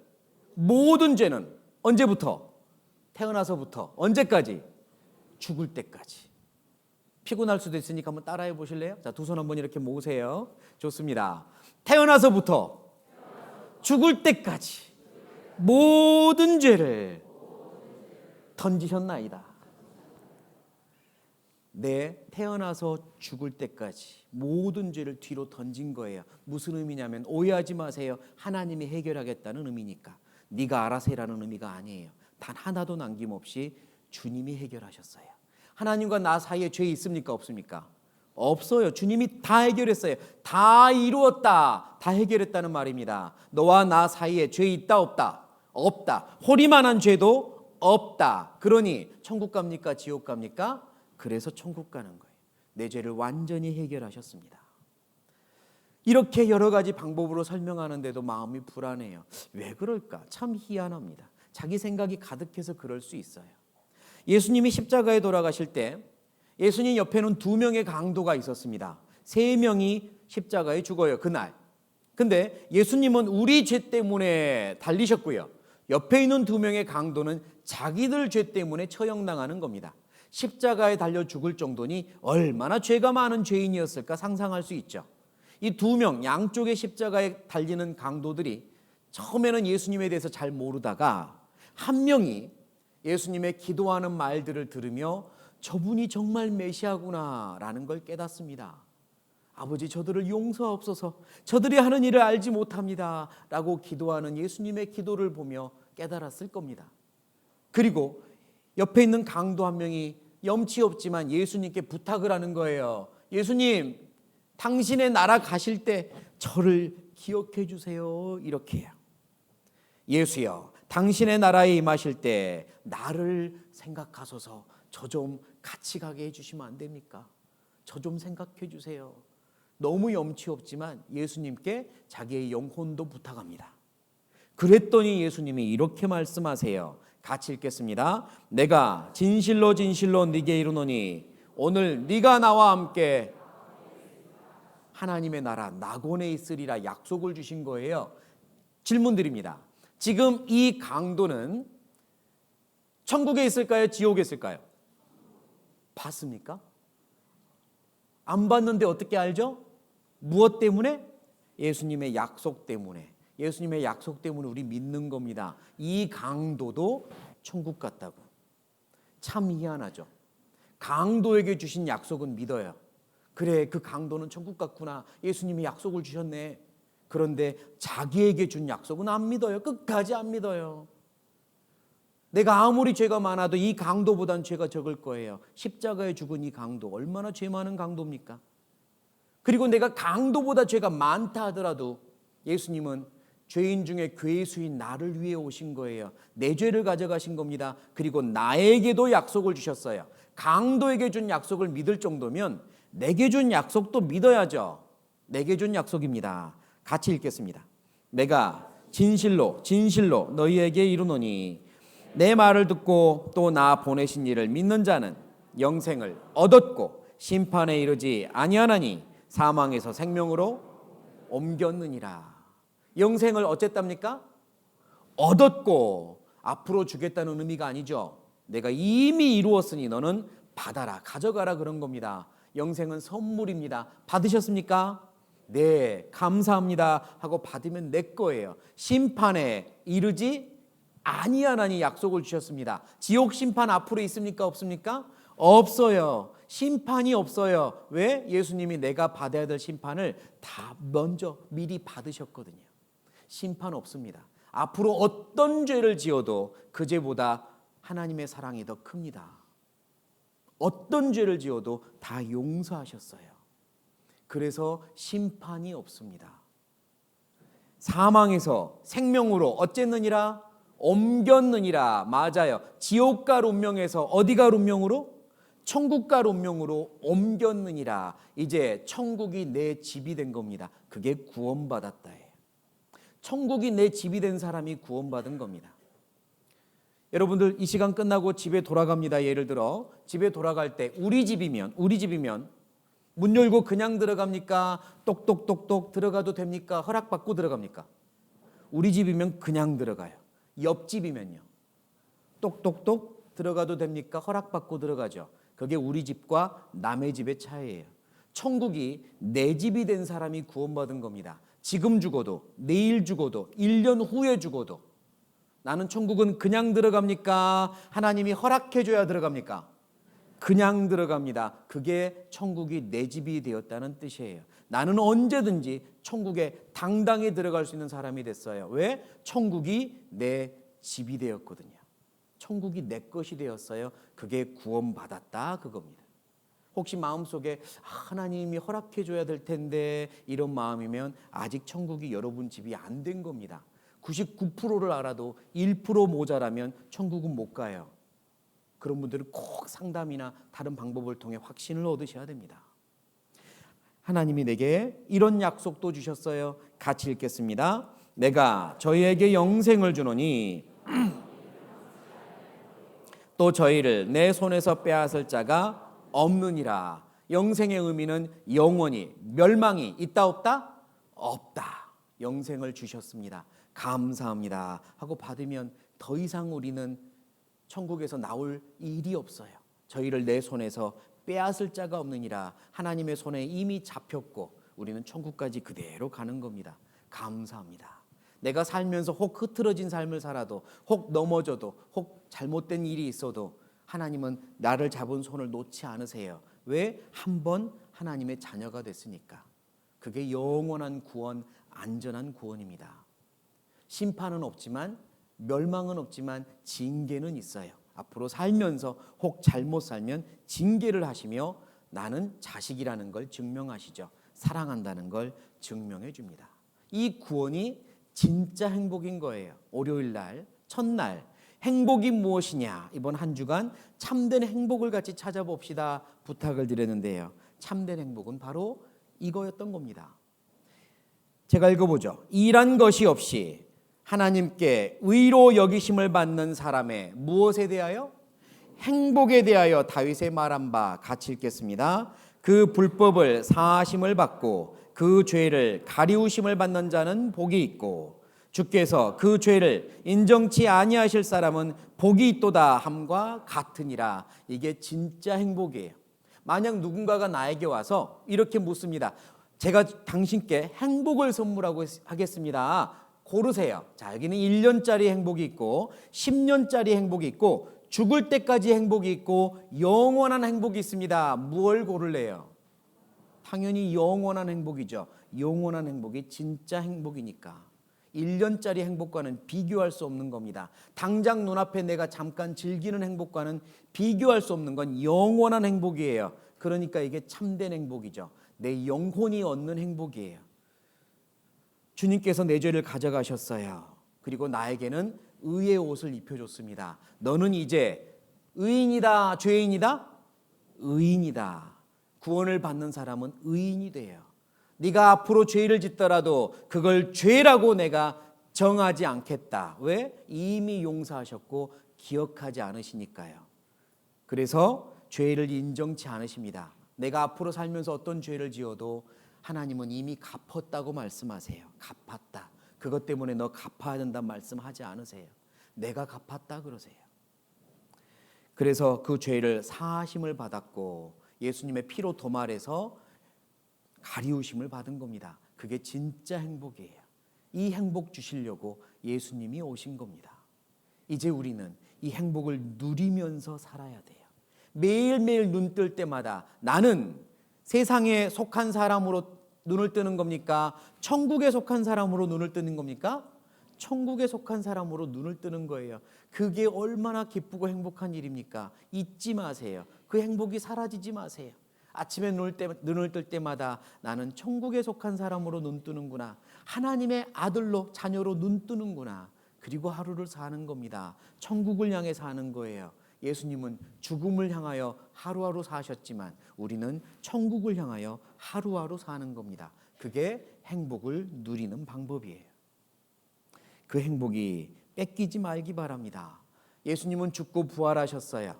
모든 죄는 언제부터? 태어나서부터 언제까지? 죽을 때까지. 피곤할 수도 있으니까 한번 따라해 보실래요? 자, 두 손 한번 이렇게 모으세요. 좋습니다. 태어나서부터 죽을 때까지 모든 죄를 던지셨나이다. 태어나서 죽을 때까지 모든 죄를 뒤로 던진 거예요. 무슨 의미냐면 오해하지 마세요. 하나님이 해결하겠다는 의미니까. 네가 알아서 해라는 의미가 아니에요. 단 하나도 남김없이 주님이 해결하셨어요. 하나님과 나 사이에 죄 있습니까? 없습니까? 없어요. 주님이 다 해결했어요. 다 이루었다. 다 해결했다는 말입니다. 너와 나 사이에 죄 있다 없다? 없다. 호리만한 죄도 없다. 그러니 천국 갑니까? 지옥 갑니까? 그래서 천국 가는 거예요. 내 죄를 완전히 해결하셨습니다. 이렇게 여러 가지 방법으로 설명하는데도 마음이 불안해요. 왜 그럴까? 참 희한합니다. 자기 생각이 가득해서 그럴 수 있어요. 예수님이 십자가에 돌아가실 때 예수님 옆에는 2명의 강도가 있었습니다. 3명이 십자가에 죽어요. 그날. 근데 예수님은 우리 죄 때문에 달리셨고요. 옆에 있는 2명의 강도는 자기들 죄 때문에 처형당하는 겁니다. 십자가에 달려 죽을 정도니 얼마나 죄가 많은 죄인이었을까 상상할 수 있죠. 이 2명 양쪽의 십자가에 달리는 강도들이 처음에는 예수님에 대해서 잘 모르다가 한 명이 예수님의 기도하는 말들을 들으며 저분이 정말 메시아구나 라는 걸 깨닫습니다. 아버지, 저들을 용서하옵소서. 저들이 하는 일을 알지 못합니다 라고 기도하는 예수님의 기도를 보며 깨달았을 겁니다. 그리고 옆에 있는 강도 한 명이 염치 없지만 예수님께 부탁을 하는 거예요. 예수님, 당신의 나라 가실 때 저를 기억해 주세요. 이렇게요. 예수여, 당신의 나라에 임하실 때 나를 생각하소서. 저 좀 같이 가게 해주시면 안 됩니까? 저 좀 생각해 주세요. 너무 염치 없지만 예수님께 자기의 영혼도 부탁합니다. 그랬더니 예수님이 이렇게 말씀하세요. 같이 읽겠습니다. 내가 진실로 진실로 네게 이르노니 오늘 네가 나와 함께 하나님의 나라 낙원에 있으리라 약속을 주신 거예요. 질문 드립니다. 지금 이 강도는 천국에 있을까요? 지옥에 있을까요? 봤습니까? 안 봤는데 어떻게 알죠? 무엇 때문에? 예수님의 약속 때문에. 예수님의 약속 때문에 우리 믿는 겁니다. 이 강도도 천국 같다고. 참 희한하죠. 강도에게 주신 약속은 믿어요. 그래, 그 강도는 천국 같구나. 예수님이 약속을 주셨네. 그런데 자기에게 준 약속은 안 믿어요. 끝까지 안 믿어요. 내가 아무리 죄가 많아도 이 강도보단 죄가 적을 거예요. 십자가에 죽은 이 강도 얼마나 죄 많은 강도입니까? 그리고 내가 강도보다 죄가 많다 하더라도 예수님은 죄인 중에 괴수인 나를 위해 오신 거예요. 내 죄를 가져가신 겁니다. 그리고 나에게도 약속을 주셨어요. 강도에게 준 약속을 믿을 정도면 내게 준 약속도 믿어야죠. 내게 준 약속입니다. 같이 읽겠습니다. 내가 진실로 진실로 너희에게 이르노니 내 말을 듣고 또 나 보내신 이를 믿는 자는 영생을 얻었고 심판에 이르지 아니하나니 사망에서 생명으로 옮겼느니라. 영생을 어쨌답니까? 얻었고 앞으로 주겠다는 의미가 아니죠. 내가 이미 이루었으니 너는 받아라, 가져가라 그런 겁니다. 영생은 선물입니다. 받으셨습니까? 네, 감사합니다 하고 받으면 내 거예요. 심판에 이르지 아니하나니 약속을 주셨습니다. 지옥 심판 앞으로 있습니까? 없습니까? 없어요. 심판이 없어요. 왜? 예수님이 내가 받아야 될 심판을 다 먼저 미리 받으셨거든요. 심판 없습니다. 앞으로 어떤 죄를 지어도 그 죄보다 하나님의 사랑이 더 큽니다. 어떤 죄를 지어도 다 용서하셨어요. 그래서 심판이 없습니다. 사망에서 생명으로 어쨌느니라? 옮겼느니라. 맞아요. 지옥갈 운명에서 어디갈 운명으로? 천국갈 운명으로 옮겼느니라. 이제 천국이 내 집이 된 겁니다. 그게 구원받았다예요. 천국이 내 집이 된 사람이 구원받은 겁니다. 여러분들 이 시간 끝나고 집에 돌아갑니다. 예를 들어 집에 돌아갈 때 우리 집이면 문 열고 그냥 들어갑니까? 똑똑똑똑 들어가도 됩니까? 허락받고 들어갑니까? 우리 집이면 그냥 들어가요. 옆집이면요, 똑똑똑 들어가도 됩니까? 허락받고 들어가죠. 그게 우리 집과 남의 집의 차이예요. 천국이 내 집이 된 사람이 구원받은 겁니다. 지금 죽어도, 내일 죽어도, 1년 후에 죽어도. 나는 천국은 그냥 들어갑니까? 하나님이 허락해 줘야 들어갑니까? 그냥 들어갑니다. 그게 천국이 내 집이 되었다는 뜻이에요. 나는 언제든지 천국에 당당히 들어갈 수 있는 사람이 됐어요. 왜? 천국이 내 집이 되었거든요. 천국이 내 것이 되었어요. 그게 구원받았다 그겁니다. 혹시 마음속에 하나님이 허락해 줘야 될 텐데 이런 마음이면 아직 천국이 여러분 집이 안 된 겁니다. 99%를 알아도 1% 모자라면 천국은 못 가요. 그런 분들은 꼭 상담이나 다른 방법을 통해 확신을 얻으셔야 됩니다. 하나님이 내게 이런 약속도 주셨어요. 같이 읽겠습니다. 내가 저희에게 영생을 주노니 또 저희를 내 손에서 빼앗을 자가 없느니라. 영생의 의미는 영원히, 멸망이 있다 없다? 없다. 영생을 주셨습니다. 감사합니다 하고 받으면 더 이상 우리는 천국에서 나올 일이 없어요. 저희를 내 손에서 빼앗을 자가 없느니라. 하나님의 손에 이미 잡혔고 우리는 천국까지 그대로 가는 겁니다. 감사합니다. 내가 살면서 혹 흐트러진 삶을 살아도, 혹 넘어져도, 혹 잘못된 일이 있어도 하나님은 나를 잡은 손을 놓지 않으세요. 왜? 한 번 하나님의 자녀가 됐으니까. 그게 영원한 구원, 안전한 구원입니다. 심판은 없지만, 멸망은 없지만 징계는 있어요. 앞으로 살면서 혹 잘못 살면 징계를 하시며 나는 자식이라는 걸 증명하시죠. 사랑한다는 걸 증명해 줍니다. 이 구원이 진짜 행복인 거예요. 월요일 날, 첫날 행복이 무엇이냐? 이번 한 주간 참된 행복을 같이 찾아봅시다 부탁을 드렸는데요. 참된 행복은 바로 이거였던 겁니다. 제가 읽어보죠. 일한 것이 없이 하나님께 의로 여기심을 받는 사람의 무엇에 대하여? 행복에 대하여 다윗의 말한 바 같이 읽겠습니다. 그 불법을 사하심을 받고 그 죄를 가리우심을 받는 자는 복이 있고 주께서 그 죄를 인정치 아니하실 사람은 복이 있도다 함과 같으니라. 이게 진짜 행복이에요. 만약 누군가가 나에게 와서 이렇게 묻습니다. 제가 당신께 행복을 선물하고 하겠습니다. 고르세요. 자, 여기는 1년짜리 행복이 있고 10년짜리 행복이 있고 죽을 때까지 행복이 있고 영원한 행복이 있습니다. 무엇을 고를래요? 당연히 영원한 행복이죠. 영원한 행복이 진짜 행복이니까. 1년짜리 행복과는 비교할 수 없는 겁니다. 당장 눈앞에 내가 잠깐 즐기는 행복과는 비교할 수 없는 건 영원한 행복이에요. 그러니까 이게 참된 행복이죠. 내 영혼이 얻는 행복이에요. 주님께서 내 죄를 가져가셨어요. 그리고 나에게는 의의 옷을 입혀줬습니다. 너는 이제 의인이다, 죄인이다? 의인이다. 구원을 받는 사람은 의인이 돼요. 네가 앞으로 죄를 짓더라도 그걸 죄라고 내가 정하지 않겠다. 왜? 이미 용서하셨고 기억하지 않으시니까요. 그래서 죄를 인정치 않으십니다. 내가 앞으로 살면서 어떤 죄를 지어도 하나님은 이미 갚았다고 말씀하세요. 갚았다. 그것 때문에 너 갚아야 된다 말씀하지 않으세요. 내가 갚았다 그러세요. 그래서 그 죄를 사하심을 받았고 예수님의 피로 도말해서 가리우심을 받은 겁니다. 그게 진짜 행복이에요. 이 행복 주시려고 예수님이 오신 겁니다. 이제 우리는 이 행복을 누리면서 살아야 돼요. 매일매일 눈 뜰 때마다 나는 세상에 속한 사람으로 눈을 뜨는 겁니까? 천국에 속한 사람으로 눈을 뜨는 겁니까? 천국에 속한 사람으로 눈을 뜨는 거예요. 그게 얼마나 기쁘고 행복한 일입니까? 잊지 마세요. 그 행복이 사라지지 마세요. 아침에 눈을 뜰 때마다 나는 천국에 속한 사람으로 눈 뜨는구나. 하나님의 아들로 자녀로 눈 뜨는구나. 그리고 하루를 사는 겁니다. 천국을 향해 사는 거예요. 예수님은 죽음을 향하여 하루하루 사셨지만 우리는 천국을 향하여 하루하루 사는 겁니다. 그게 행복을 누리는 방법이에요. 그 행복이 뺏기지 말기 바랍니다. 예수님은 죽고 부활하셨어요.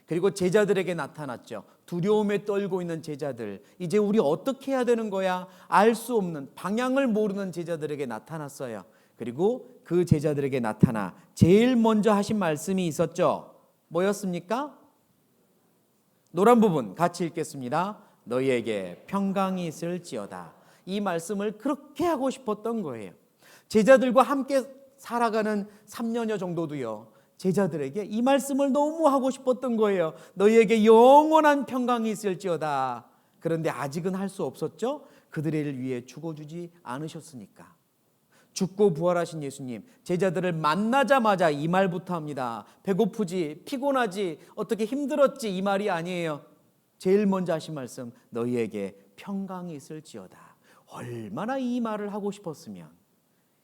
그리고 제자들에게 나타났죠. 두려움에 떨고 있는 제자들, 이제 우리 어떻게 해야 되는 거야? 알 수 없는, 방향을 모르는 제자들에게 나타났어요. 그리고 그 제자들에게 나타나 제일 먼저 하신 말씀이 있었죠. 뭐였습니까? 노란 부분 같이 읽겠습니다. 너희에게 평강이 있을지어다. 이 말씀을 그렇게 하고 싶었던 거예요. 제자들과 함께 살아가는 3년여 정도도요, 제자들에게 이 말씀을 너무 하고 싶었던 거예요. 너희에게 영원한 평강이 있을지어다. 그런데 아직은 할 수 없었죠. 그들을 위해 죽어주지 않으셨으니까. 죽고 부활하신 예수님, 제자들을 만나자마자 이 말부터 합니다. 배고프지, 피곤하지, 어떻게 힘들었지, 이 말이 아니에요. 제일 먼저 하신 말씀, 너희에게 평강이 있을지어다. 얼마나 이 말을 하고 싶었으면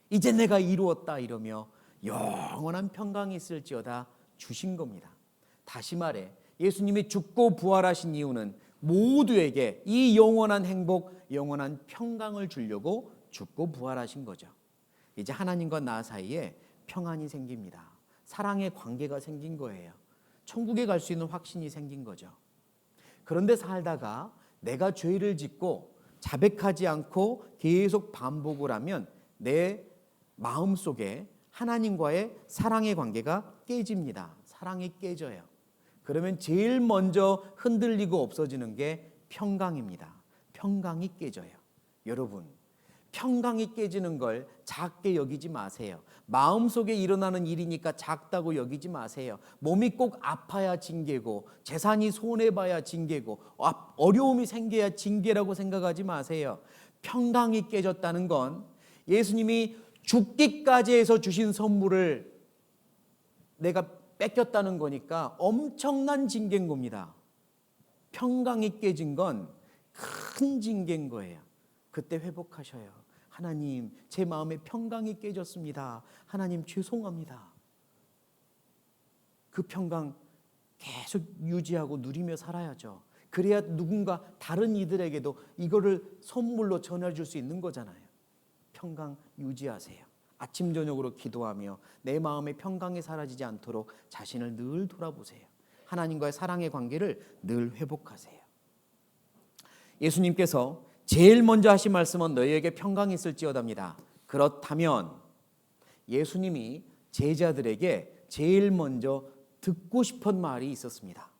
이제 내가 이루었다 이러며 영원한 평강이 있을지어다 주신 겁니다. 다시 말해 예수님이 죽고 부활하신 이유는 모두에게 이 영원한 행복, 영원한 평강을 주려고 죽고 부활하신 거죠. 이제 하나님과 나 사이에 평안이 생깁니다. 사랑의 관계가 생긴 거예요. 천국에 갈 수 있는 확신이 생긴 거죠. 그런데 살다가 내가 죄를 짓고 자백하지 않고 계속 반복을 하면 내 마음속에 하나님과의 사랑의 관계가 깨집니다. 사랑이 깨져요. 그러면 제일 먼저 흔들리고 없어지는 게 평강입니다. 평강이 깨져요. 여러분, 평강이 깨지는 걸 작게 여기지 마세요. 마음속에 일어나는 일이니까 작다고 여기지 마세요. 몸이 꼭 아파야 징계고 재산이 손해봐야 징계고 어려움이 생겨야 징계라고 생각하지 마세요. 평강이 깨졌다는 건 예수님이 죽기까지 해서 주신 선물을 내가 뺏겼다는 거니까 엄청난 징계인 겁니다. 평강이 깨진 건 큰 징계인 거예요. 그때 회복하셔요. 하나님, 제 마음에 평강이 깨졌습니다. 하나님, 죄송합니다. 그 평강 계속 유지하고 누리며 살아야죠. 그래야 누군가 다른 이들에게도 이거를 선물로 전해줄 수 있는 거잖아요. 평강 유지하세요. 아침 저녁으로 기도하며 내 마음의 평강이 사라지지 않도록 자신을 늘 돌아보세요. 하나님과의 사랑의 관계를 늘 회복하세요. 예수님께서 제일 먼저 하신 말씀은 너희에게 평강이 있을지어다입니다. 그렇다면 예수님이 제자들에게 제일 먼저 듣고 싶은 말이 있었습니다.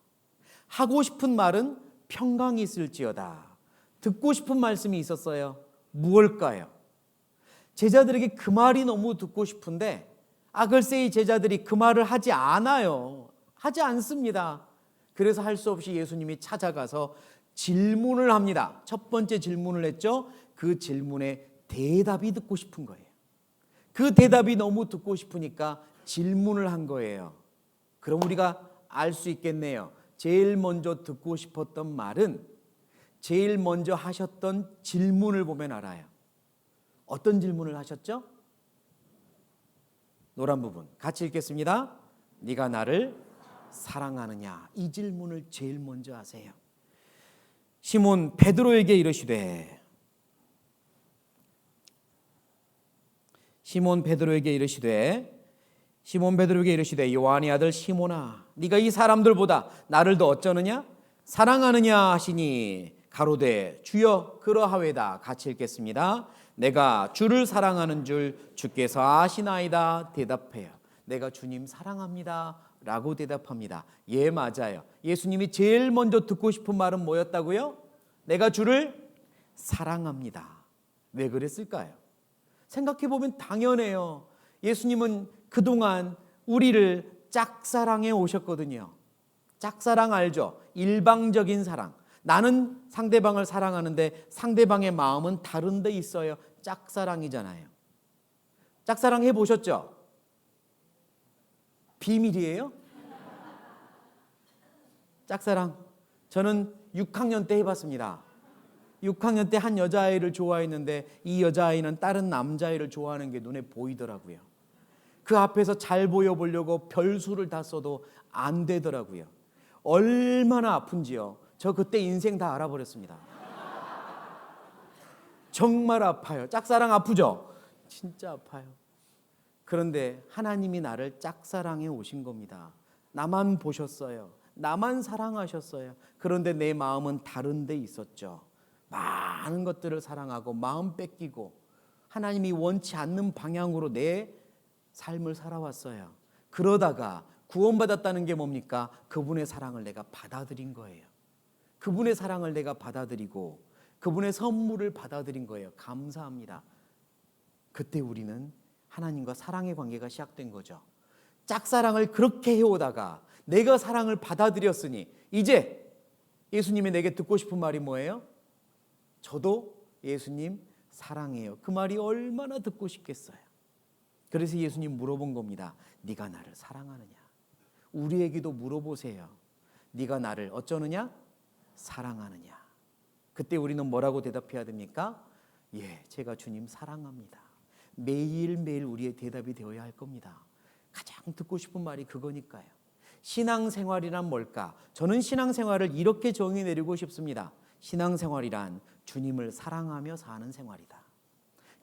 하고 싶은 말은 평강이 있을지어다. 듣고 싶은 말씀이 있었어요. 무엇일까요? 제자들에게 그 말이 너무 듣고 싶은데 글쎄 이 제자들이 그 말을 하지 않아요. 하지 않습니다. 그래서 할 수 없이 예수님이 찾아가서 질문을 합니다. 첫 번째 질문을 했죠. 그 질문에 대답이 듣고 싶은 거예요. 그 대답이 너무 듣고 싶으니까 질문을 한 거예요. 그럼 우리가 알 수 있겠네요. 제일 먼저 듣고 싶었던 말은 제일 먼저 하셨던 질문을 보면 알아요. 어떤 질문을 하셨죠? 노란 부분 같이 읽겠습니다. 네가 나를 사랑하느냐? 이 질문을 제일 먼저 하세요. 시몬 베드로에게 이르시되 시몬 베드로에게 이르시되 요한의 아들 시몬아 네가 이 사람들보다 나를 더 어쩌느냐? 사랑하느냐 하시니 가로되 주여 그러하외다. 같이 읽겠습니다. 내가 주를 사랑하는 줄 주께서 아시나이다. 대답해요. 내가 주님 사랑합니다 라고 대답합니다. 예, 맞아요. 예수님이 제일 먼저 듣고 싶은 말은 뭐였다고요? 내가 주를 사랑합니다. 왜 그랬을까요? 생각해보면 당연해요. 예수님은 그동안 우리를 짝사랑해 오셨거든요. 짝사랑 알죠? 일방적인 사랑. 나는 상대방을 사랑하는데 상대방의 마음은 다른 데 있어요. 짝사랑이잖아요. 짝사랑 해보셨죠? 비밀이에요? 짝사랑 저는 6학년 때 해봤습니다. 6학년 때 한 여자아이를 좋아했는데 이 여자아이는 다른 남자아이를 좋아하는 게 눈에 보이더라고요. 그 앞에서 잘 보여보려고 별수를 다 써도 안 되더라고요. 얼마나 아픈지요. 저 그때 인생 다 알아버렸습니다. 정말 아파요. 짝사랑 아프죠? 진짜 아파요. 그런데 하나님이 나를 짝사랑해 오신 겁니다. 나만 보셨어요. 나만 사랑하셨어요. 그런데 내 마음은 다른 데 있었죠. 많은 것들을 사랑하고 마음 뺏기고 하나님이 원치 않는 방향으로 내 삶을 살아왔어요. 그러다가 구원받았다는 게 뭡니까? 그분의 사랑을 내가 받아들인 거예요. 그분의 사랑을 내가 받아들이고 그분의 선물을 받아들인 거예요. 감사합니다. 그때 우리는 하나님과 사랑의 관계가 시작된 거죠. 짝사랑을 그렇게 해오다가 내가 사랑을 받아들였으니 이제 예수님이 내게 듣고 싶은 말이 뭐예요? 저도 예수님 사랑해요. 그 말이 얼마나 듣고 싶겠어요. 그래서 예수님 물어본 겁니다. 네가 나를 사랑하느냐? 우리에게도 물어보세요. 네가 나를 어쩌느냐? 사랑하느냐? 그때 우리는 뭐라고 대답해야 됩니까? 예, 제가 주님 사랑합니다. 매일매일 우리의 대답이 되어야 할 겁니다. 가장 듣고 싶은 말이 그거니까요. 신앙생활이란 뭘까? 저는 신앙생활을 이렇게 정의 내리고 싶습니다. 신앙생활이란 주님을 사랑하며 사는 생활이다.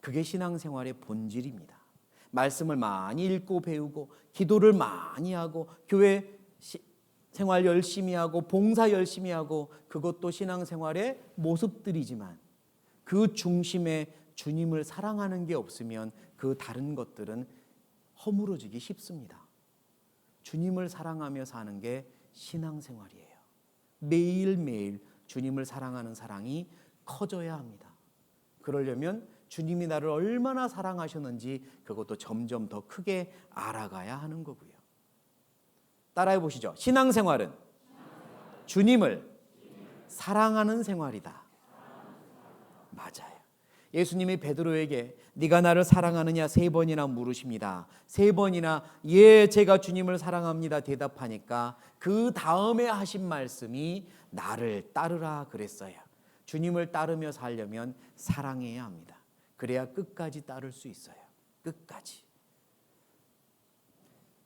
그게 신앙생활의 본질입니다. 말씀을 많이 읽고 배우고 기도를 많이 하고 교회 생활 열심히 하고 봉사 열심히 하고 그것도 신앙생활의 모습들이지만 그 중심에 주님을 사랑하는 게 없으면 그 다른 것들은 허물어지기 쉽습니다. 주님을 사랑하며 사는 게 신앙생활이에요. 매일매일 주님을 사랑하는 사랑이 커져야 합니다. 그러려면 주님이 나를 얼마나 사랑하셨는지 그것도 점점 더 크게 알아가야 하는 거고요. 따라해 보시죠. 신앙생활은 주님을 사랑하는 생활이다. 맞아요. 예수님이 베드로에게 네가 나를 사랑하느냐 3번이나 물으십니다. 3번이나 예 제가 주님을 사랑합니다 대답하니까 그 다음에 하신 말씀이 나를 따르라 그랬어요. 주님을 따르며 살려면 사랑해야 합니다. 그래야 끝까지 따를 수 있어요. 끝까지.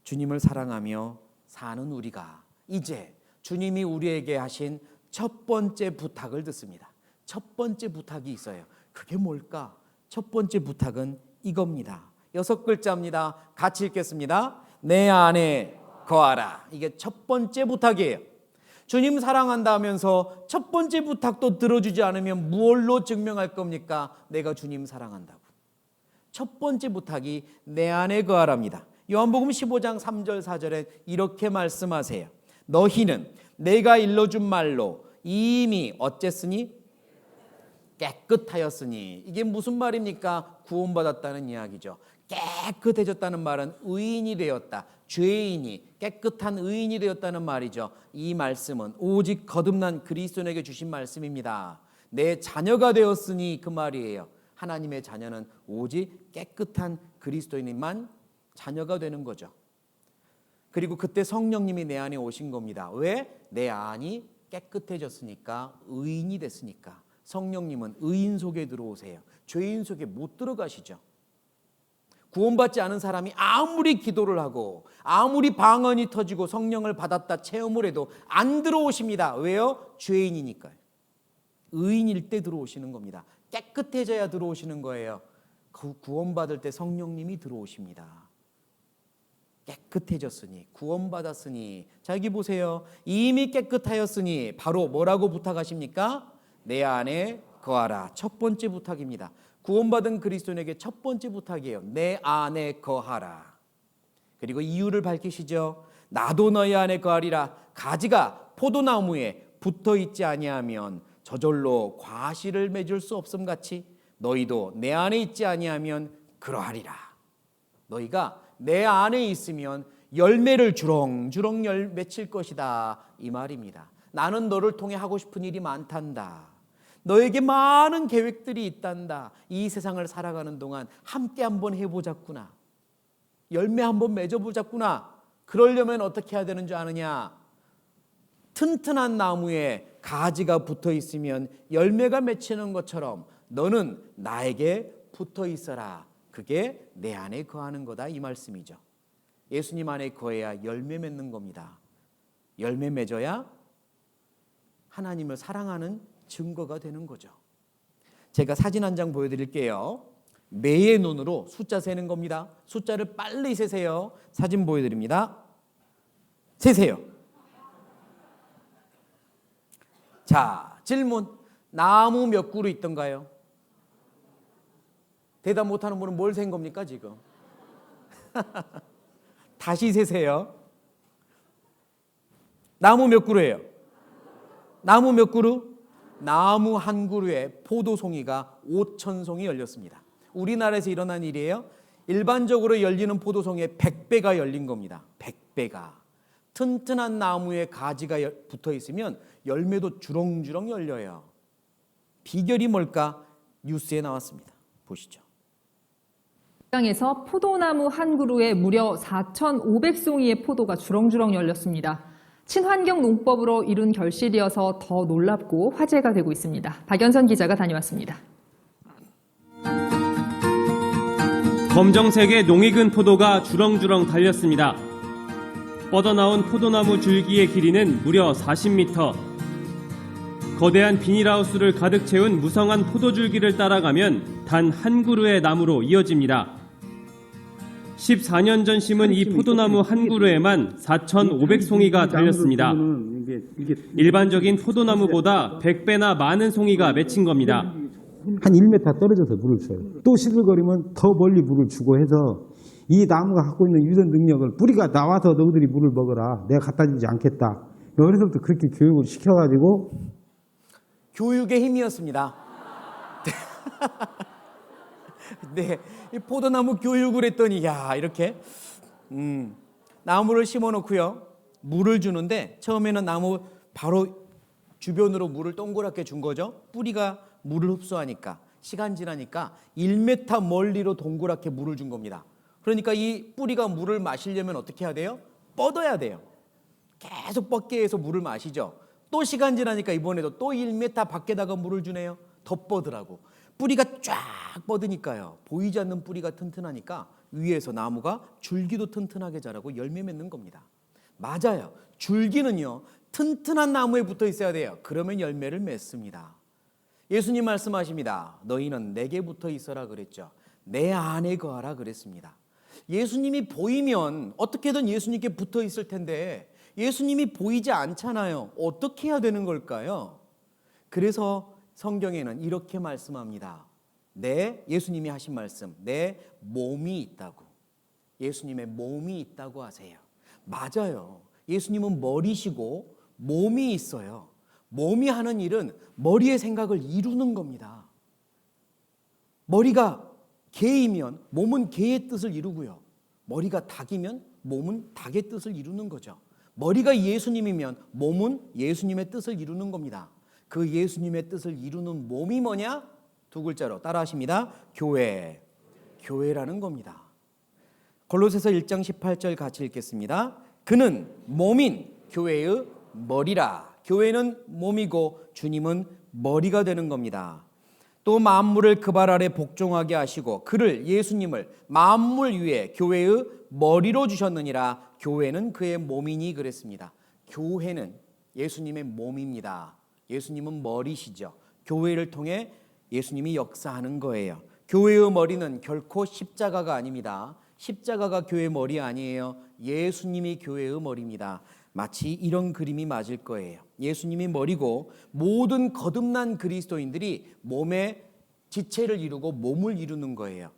주님을 사랑하며 사는 우리가 이제 주님이 우리에게 하신 첫 번째 부탁을 듣습니다. 첫 번째 부탁이 있어요. 그게 뭘까? 첫 번째 부탁은 이겁니다. 6글자입니다. 같이 읽겠습니다. 내 안에 거하라. 이게 첫 번째 부탁이에요. 주님 사랑한다 하면서 첫 번째 부탁도 들어주지 않으면 무엇로 증명할 겁니까? 내가 주님 사랑한다고. 첫 번째 부탁이 내 안에 거하랍니다. 요한복음 15장 3절 4절에 이렇게 말씀하세요. 너희는 내가 일러준 말로 이미 어쨌으니? 깨끗하였으니. 이게 무슨 말입니까? 구원받았다는 이야기죠. 깨끗해졌다는 말은 의인이 되었다. 죄인이 깨끗한 의인이 되었다는 말이죠. 이 말씀은 오직 거듭난 그리스도인에게 주신 말씀입니다. 내 자녀가 되었으니 그 말이에요. 하나님의 자녀는 오직 깨끗한 그리스도인만 자녀가 되는 거죠. 그리고 그때 성령님이 내 안에 오신 겁니다. 왜? 내 안이 깨끗해졌으니까, 의인이 됐으니까. 성령님은 의인 속에 들어오세요. 죄인 속에 못 들어가시죠. 구원받지 않은 사람이 아무리 기도를 하고 아무리 방언이 터지고 성령을 받았다 체험을 해도 안 들어오십니다. 왜요? 죄인이니까요. 의인일 때 들어오시는 겁니다. 깨끗해져야 들어오시는 거예요. 구원받을 때 성령님이 들어오십니다. 깨끗해졌으니, 구원받았으니. 자, 여기 보세요. 이미 깨끗하였으니 바로 뭐라고 부탁하십니까? 내 안에 거하라. 첫 번째 부탁입니다. 구원받은 그리스도인에게 첫 번째 부탁이에요. 내 안에 거하라. 그리고 이유를 밝히시죠. 나도 너희 안에 거하리라. 가지가 포도나무에 붙어 있지 아니하면 저절로 과실을 맺을 수 없음 같이 너희도 내 안에 있지 아니하면 그러하리라. 너희가 내 안에 있으면 열매를 주렁주렁 맺힐 것이다. 이 말입니다. 나는 너를 통해 하고 싶은 일이 많단다. 너에게 많은 계획들이 있단다. 이 세상을 살아가는 동안 함께 한번 해보자꾸나. 열매 한번 맺어보자꾸나. 그러려면 어떻게 해야 되는 줄 아느냐? 튼튼한 나무에 가지가 붙어 있으면 열매가 맺히는 것처럼 너는 나에게 붙어 있어라. 그게 내 안에 거하는 거다. 이 말씀이죠. 예수님 안에 거해야 열매 맺는 겁니다. 열매 맺어야 하나님을 사랑하는 증거가 되는 거죠. 제가 사진 한 장 보여드릴게요. 매의 눈으로 숫자 세는 겁니다. 숫자를 빨리 세세요. 사진 보여드립니다. 세세요. 자, 질문. 나무 몇 그루 있던가요? 대답 못하는 분은 뭘 센 겁니까 지금? 다시 세세요. 나무 몇 그루예요? 나무 몇 그루? 나무 한 그루에 포도송이가 5,000송이 열렸습니다. 우리나라에서 일어난 일이에요. 일반적으로 열리는 포도송이의 100배가 열린 겁니다. 100배가. 튼튼한 나무에 가지가 붙어 있으면 열매도 주렁주렁 열려요. 비결이 뭘까? 뉴스에 나왔습니다. 보시죠. 땅에서 포도나무 한 그루에 무려 4,500송이의 포도가 주렁주렁 열렸습니다. 친환경 농법으로 이룬 결실이어서 더 놀랍고 화제가 되고 있습니다. 박연선 기자가 다녀왔습니다. 검정색의 농익은 포도가 주렁주렁 달렸습니다. 뻗어나온 포도나무 줄기의 길이는 무려 40m. 거대한 비닐하우스를 가득 채운 무성한 포도줄기를 따라가면 단 한 그루의 나무로 이어집니다. 14년 전 심은 이 포도나무 한 그루에만 4,500송이가 달렸습니다. 일반적인 포도나무보다 100배나 많은 송이가 맺힌 겁니다. 한 1m 떨어져서 물을 줘요. 또 시들거리면 더 멀리 물을 주고 해서 이 나무가 갖고 있는 유전 능력을 뿌리가 나와서 너희들이 물을 먹어라. 내가 갖다 주지 않겠다. 어려서부터 그렇게 교육을 시켜가지고 교육의 힘이었습니다. 네, 이 포도나무 교육을 했더니 야 이렇게 나무를 심어놓고요 물을 주는데 처음에는 나무 바로 주변으로 물을 동그랗게 준 거죠. 뿌리가 물을 흡수하니까 시간 지나니까 1m 멀리로 동그랗게 물을 준 겁니다. 그러니까 이 뿌리가 물을 마시려면 어떻게 해야 돼요? 뻗어야 돼요. 계속 뻗게 해서 물을 마시죠. 또 시간 지나니까 이번에도 또 1m 밖에다가 물을 주네요. 더 뻗으라고. 뿌리가 쫙 뻗으니까요. 보이지 않는 뿌리가 튼튼하니까 위에서 나무가 줄기도 튼튼하게 자라고 열매 맺는 겁니다. 맞아요. 줄기는요. 튼튼한 나무에 붙어 있어야 돼요. 그러면 열매를 맺습니다. 예수님 말씀하십니다. 너희는 내게 붙어 있어라 그랬죠. 내 안에 거하라 그랬습니다. 예수님이 보이면 어떻게든 예수님께 붙어 있을 텐데 예수님이 보이지 않잖아요. 어떻게 해야 되는 걸까요? 그래서 성경에는 이렇게 말씀합니다. 예수님이 하신 말씀, 내 몸이 있다고. 예수님의 몸이 있다고 하세요. 맞아요. 예수님은 머리시고 몸이 있어요. 몸이 하는 일은 머리의 생각을 이루는 겁니다. 머리가 개이면 몸은 개의 뜻을 이루고요. 머리가 닭이면 몸은 닭의 뜻을 이루는 거죠. 머리가 예수님이면 몸은 예수님의 뜻을 이루는 겁니다. 그 예수님의 뜻을 이루는 몸이 뭐냐? 두 글자로 따라하십니다. 교회. 교회라는 겁니다. 골로새서 1장 18절 같이 읽겠습니다. 그는 몸인 교회의 머리라. 교회는 몸이고 주님은 머리가 되는 겁니다. 또 만물을 그 발 아래 복종하게 하시고 그를 예수님을 만물 위에 교회의 머리로 주셨느니라. 교회는 그의 몸이니 그랬습니다. 교회는 예수님의 몸입니다. 예수님은 머리시죠. 교회를 통해 예수님이 역사하는 거예요. 교회의 머리는 결코 십자가가 아닙니다. 십자가가 교회의 머리 아니에요. 예수님이 교회의 머리입니다. 마치 이런 그림이 맞을 거예요. 예수님이 머리고 모든 거듭난 그리스도인들이 몸의 지체를 이루고 몸을 이루는 거예요.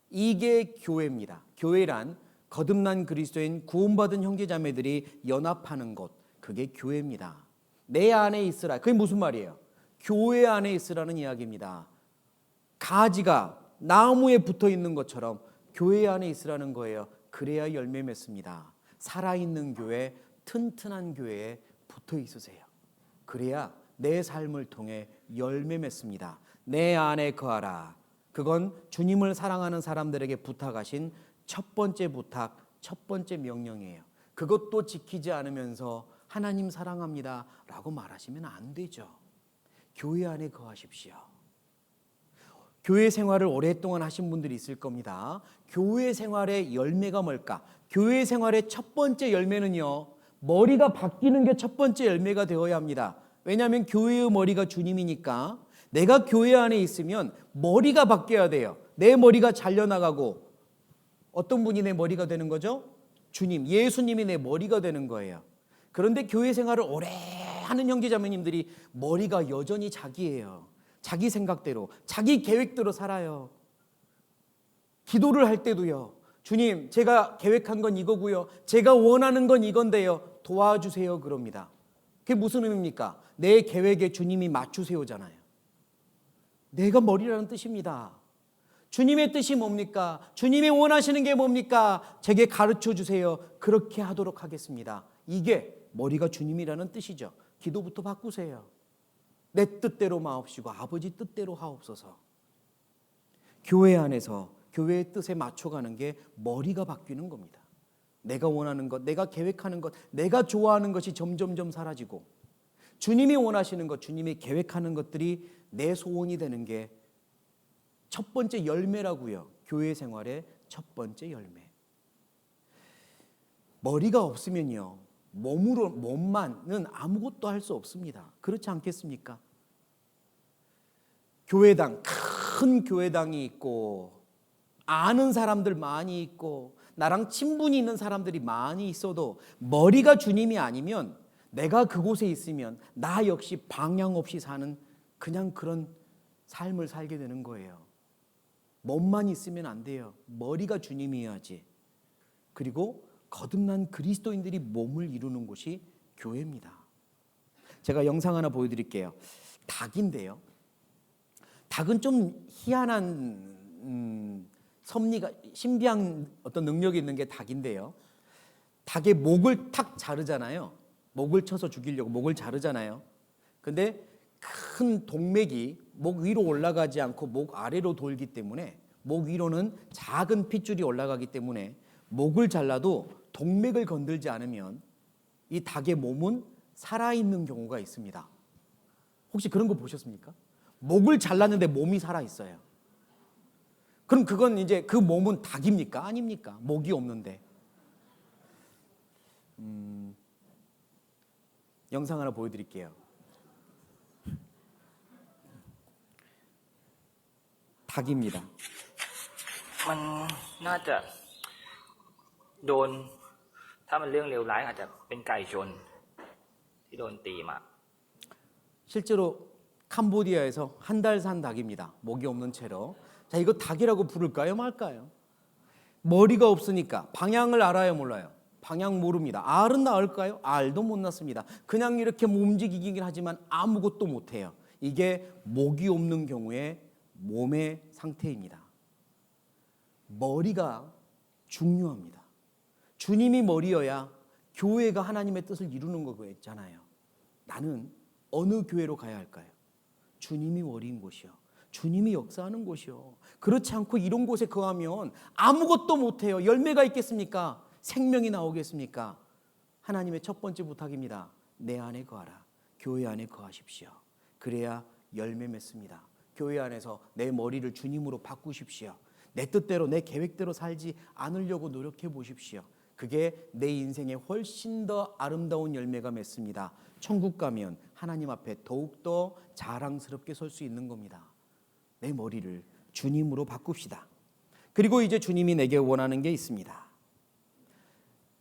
이게 교회입니다. 교회란 거듭난 그리스도인 구원받은 형제자매들이 연합하는 곳, 그게 교회입니다. 내 안에 있으라. 그게 무슨 말이에요? 교회 안에 있으라는 이야기입니다. 가지가 나무에 붙어 있는 것처럼 교회 안에 있으라는 거예요. 그래야 열매 맺습니다. 살아있는 교회, 튼튼한 교회에 붙어 있으세요. 그래야 내 삶을 통해 열매 맺습니다. 내 안에 거하라. 그건 주님을 사랑하는 사람들에게 부탁하신 첫 번째 부탁, 첫 번째 명령이에요. 그것도 지키지 않으면서 하나님 사랑합니다 라고 말하시면 안 되죠. 교회 안에 거하십시오. 교회 생활을 오랫동안 하신 분들이 있을 겁니다. 교회 생활의 열매가 뭘까? 교회 생활의 첫 번째 열매는요, 머리가 바뀌는 게 첫 번째 열매가 되어야 합니다. 왜냐하면 교회의 머리가 주님이니까. 내가 교회 안에 있으면 머리가 바뀌어야 돼요. 내 머리가 잘려나가고 어떤 분이 내 머리가 되는 거죠? 주님, 예수님이 내 머리가 되는 거예요. 그런데 교회 생활을 오래 하는 형제자매님들이 머리가 여전히 자기예요. 자기 생각대로, 자기 계획대로 살아요. 기도를 할 때도요. 주님, 제가 계획한 건 이거고요. 제가 원하는 건 이건데요. 도와주세요 그럽니다. 그게 무슨 의미입니까? 내 계획에 주님이 맞추세요잖아요. 내가 머리라는 뜻입니다. 주님의 뜻이 뭡니까? 주님이 원하시는 게 뭡니까? 제게 가르쳐 주세요. 그렇게 하도록 하겠습니다. 이게 머리가 주님이라는 뜻이죠. 기도부터 바꾸세요. 내 뜻대로 마옵시고 아버지 뜻대로 하옵소서. 교회 안에서 교회의 뜻에 맞춰가는 게 머리가 바뀌는 겁니다. 내가 원하는 것, 내가 계획하는 것, 내가 좋아하는 것이 점점점 사라지고 주님이 원하시는 것, 주님이 계획하는 것들이 내 소원이 되는 게 첫 번째 열매라고요. 교회 생활의 첫 번째 열매. 머리가 없으면요, 몸만은 아무것도 할 수 없습니다. 그렇지 않겠습니까? 교회당, 큰 교회당이 있고 아는 사람들 많이 있고 나랑 친분이 있는 사람들이 많이 있어도 머리가 주님이 아니면 내가 그곳에 있으면 나 역시 방향 없이 사는 그냥 그런 삶을 살게 되는 거예요. 몸만 있으면 안 돼요. 머리가 주님이어야지. 그리고 거듭난 그리스도인들이 몸을 이루는 곳이 교회입니다. 제가 영상 하나 보여드릴게요. 닭인데요. 닭은 좀 희한한 섭리가, 신비한 어떤 능력이 있는 게 닭인데요. 닭의 목을 탁 자르잖아요. 목을 쳐서 죽이려고 목을 자르잖아요. 근데 큰 동맥이 목 위로 올라가지 않고 목 아래로 돌기 때문에, 목 위로는 작은 핏줄이 올라가기 때문에 목을 잘라도 동맥을 건들지 않으면 이 닭의 몸은 살아있는 경우가 있습니다. 혹시 그런 거 보셨습니까? 목을 잘랐는데 몸이 살아있어요. 그럼 그건 이제 그 몸은 닭입니까? 아닙니까? 목이 없는데. 영상 하나 보여드릴게요. 닭입니다. มันน่าจะโดนถ้ามันเรื่องเลวร้ายอาจจะเป็นไก่ชนที่โดนตีมา 실제로 캄보디아에서 한 달 산 닭입니다. 목이 없는 채로. 자, 이거 닭이라고 부를까요, 말까요? 머리가 없으니까 방향을 알아요, 몰라요? 방향 모릅니다. 알은 낳을까요? 알도 못 낳습니다. 그냥 이렇게 움직이긴 하지만 아무것도 못해요. 이게 목이 없는 경우에 몸의 상태입니다. 머리가 중요합니다. 주님이 머리여야 교회가 하나님의 뜻을 이루는 거겠잖아요. 나는 어느 교회로 가야 할까요? 주님이 머리인 곳이요. 주님이 역사하는 곳이요. 그렇지 않고 이런 곳에 거하면 아무것도 못해요. 열매가 있겠습니까? 생명이 나오겠습니까? 하나님의 첫 번째 부탁입니다. 내 안에 거하라. 교회 안에 거하십시오. 그래야 열매 맺습니다. 교회 안에서 내 머리를 주님으로 바꾸십시오. 내 뜻대로 내 계획대로 살지 않으려고 노력해 보십시오. 그게 내 인생에 훨씬 더 아름다운 열매가 맺습니다. 천국 가면 하나님 앞에 더욱더 자랑스럽게 설 수 있는 겁니다. 내 머리를 주님으로 바꿉시다. 그리고 이제 주님이 내게 원하는 게 있습니다.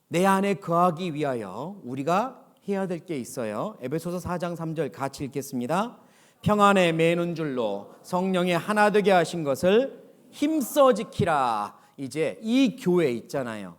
내 안에 거하기 위하여 우리가 해야 될 게 있어요. 에베소서 4장 3절 같이 읽겠습니다. 평안에 매는 줄로 성령에 하나 되게 하신 것을 힘써 지키라. 이제 이 교회 있잖아요.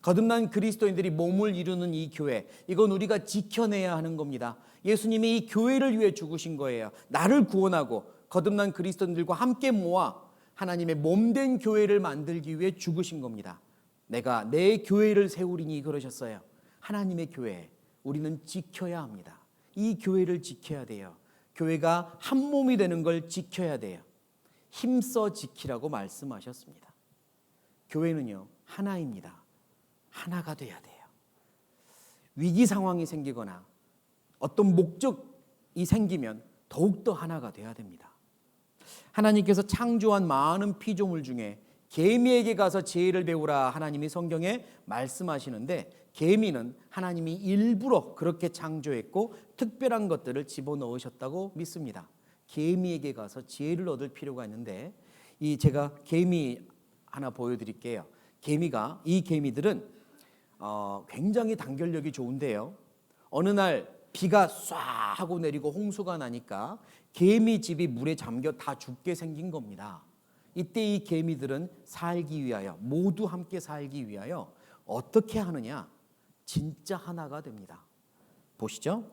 거듭난 그리스도인들이 몸을 이루는 이 교회, 이건 우리가 지켜내야 하는 겁니다. 예수님이 이 교회를 위해 죽으신 거예요. 나를 구원하고 거듭난 그리스도인들과 함께 모아 하나님의 몸된 교회를 만들기 위해 죽으신 겁니다. 내가 내 교회를 세우리니 그러셨어요. 하나님의 교회, 우리는 지켜야 합니다. 이 교회를 지켜야 돼요. 교회가 한 몸이 되는 걸 지켜야 돼요. 힘써 지키라고 말씀하셨습니다. 교회는요, 하나입니다. 하나가 돼야 돼요. 위기 상황이 생기거나 어떤 목적이 생기면 더욱더 하나가 돼야 됩니다. 하나님께서 창조한 많은 피조물 중에 개미에게 가서 지혜를 배우라 하나님이 성경에 말씀하시는데, 개미는 하나님이 일부러 그렇게 창조했고 특별한 것들을 집어넣으셨다고 믿습니다. 개미에게 가서 지혜를 얻을 필요가 있는데, 제가 개미 하나 보여드릴게요. 이 개미들은 굉장히 단결력이 좋은데요. 어느 날 비가 쏴 하고 내리고 홍수가 나니까 개미 집이 물에 잠겨 다 죽게 생긴 겁니다. 이때 이 개미들은 살기 위하여, 모두 함께 살기 위하여 어떻게 하느냐? 진짜 하나가 됩니다. 보시죠.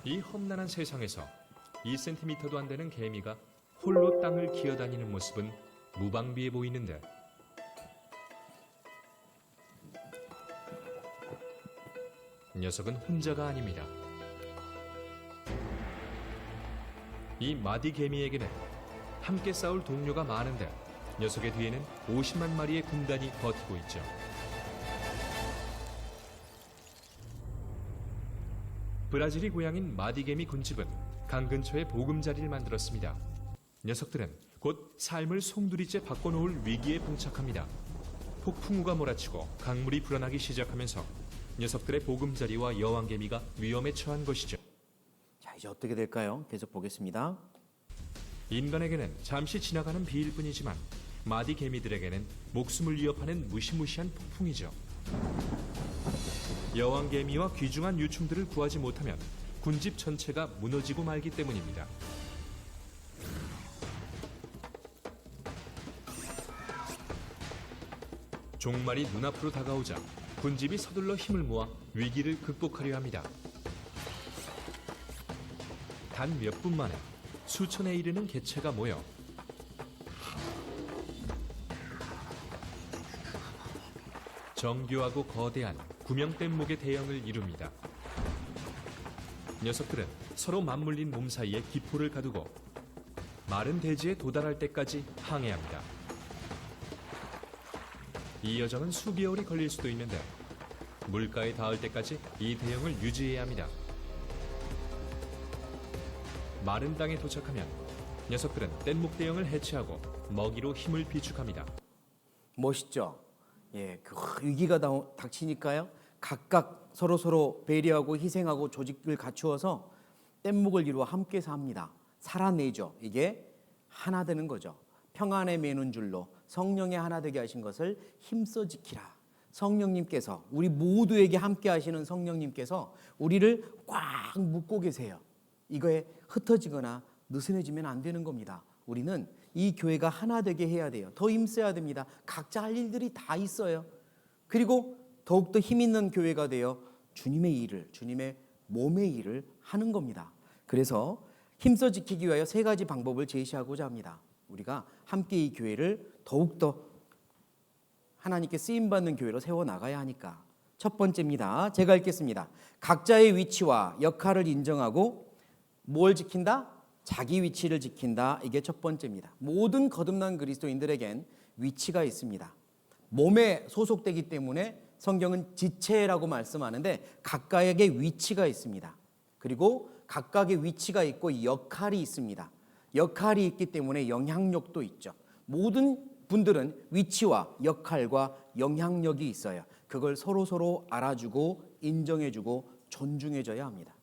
이 험난한 세상에서 2cm도 안 되는 개미가 홀로 땅을 기어다니는 모습은 무방비해 보이는데, 녀석은 혼자가 아닙니다. 이 마디 개미에게는 함께 싸울 동료가 많은데 녀석의 뒤에는 50만 마리의 군단이 버티고 있죠. 브라질이 고향인 마디개미 군집은 강 근처에 보금자리를 만들었습니다. 녀석들은 곧 삶을 송두리째 바꿔놓을 위기에 봉착합니다. 폭풍우가 몰아치고 강물이 불어나기 시작하면서 녀석들의 보금자리와 여왕개미가 위험에 처한 것이죠. 자, 이제 어떻게 될까요? 계속 보겠습니다. 인간에게는 잠시 지나가는 비일 뿐이지만 마디개미들에게는 목숨을 위협하는 무시무시한 폭풍이죠. 여왕개미와 귀중한 유충들을 구하지 못하면 군집 전체가 무너지고 말기 때문입니다. 종말이 눈앞으로 다가오자 군집이 서둘러 힘을 모아 위기를 극복하려 합니다. 단 몇 분 만에 수천에 이르는 개체가 모여 정교하고 거대한 구명뗏목의 대형을 이룹니다. 녀석들은 서로 맞물린 몸 사이에 기포를 가두고 마른 대지에 도달할 때까지 항해합니다. 이 여정은 수개월이 걸릴 수도 있는데 물가에 닿을 때까지 이 대형을 유지해야 합니다. 마른 땅에 도착하면 녀석들은 뗏목 대형을 해체하고 먹이로 힘을 비축합니다. 멋있죠? 예, 그 위기가 닥치니까요. 각각 서로 배려하고 희생하고 조직을 갖추어서 뗏목을 이루어 함께 삽니다. 살아내죠. 이게 하나 되는 거죠. 평안에 매는 줄로 성령의 하나 되게 하신 것을 힘써 지키라. 성령님께서, 우리 모두에게 함께 하시는 성령님께서 우리를 꽉 묶고 계세요. 이거에 흩어지거나 느슨해지면 안 되는 겁니다. 우리는 이 교회가 하나 되게 해야 돼요. 더 힘써야 됩니다. 각자 할 일들이 다 있어요. 그리고 더욱더 힘 있는 교회가 되어 주님의 일을, 주님의 몸의 일을 하는 겁니다. 그래서 힘써 지키기 위하여 3가지 방법을 제시하고자 합니다. 우리가 함께 이 교회를 더욱더 하나님께 쓰임받는 교회로 세워나가야 하니까. 첫 번째입니다. 제가 읽겠습니다. 각자의 위치와 역할을 인정하고 뭘 지킨다? 자기 위치를 지킨다. 이게 첫 번째입니다. 모든 거듭난 그리스도인들에겐 위치가 있습니다. 몸에 소속되기 때문에 성경은 지체라고 말씀하는데 각각에게 위치가 있습니다. 그리고 각각의 위치가 있고 역할이 있습니다. 역할이 있기 때문에 영향력도 있죠. 모든 분들은 위치와 역할과 영향력이 있어요. 그걸 서로 알아주고 인정해주고 존중해줘야 합니다.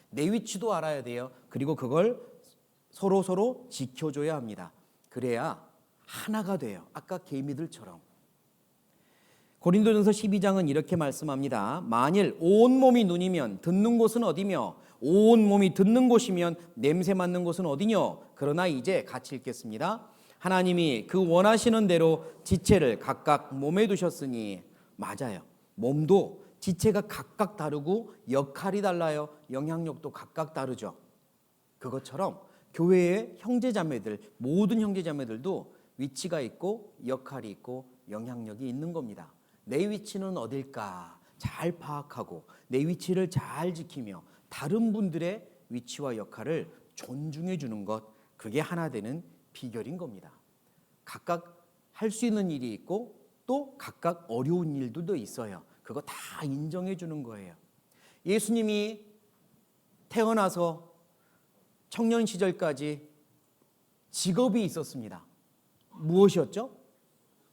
내 위치도 알아야 돼요. 그리고 그걸 서로 지켜줘야 합니다. 그래야 하나가 돼요. 아까 개미들처럼. 고린도전서 12장은 이렇게 말씀합니다. 만일 온 몸이 눈이면 듣는 곳은 어디며 온 몸이 듣는 곳이면 냄새 맡는 곳은 어디뇨? 그러나 이제 같이 읽겠습니다. 하나님이 그 원하시는 대로 지체를 각각 몸에 두셨으니. 맞아요. 몸도 지체가 각각 다르고 역할이 달라요. 영향력도 각각 다르죠. 그것처럼 교회의 형제자매들, 모든 형제자매들도 위치가 있고 역할이 있고 영향력이 있는 겁니다. 내 위치는 어딜까 잘 파악하고 내 위치를 잘 지키며 다른 분들의 위치와 역할을 존중해 주는 것, 그게 하나 되는 비결인 겁니다. 각각 할 수 있는 일이 있고 또 각각 어려운 일들도 있어요. 그거 다 인정해 주는 거예요. 예수님이 태어나서 청년 시절까지 직업이 있었습니다. 무엇이었죠?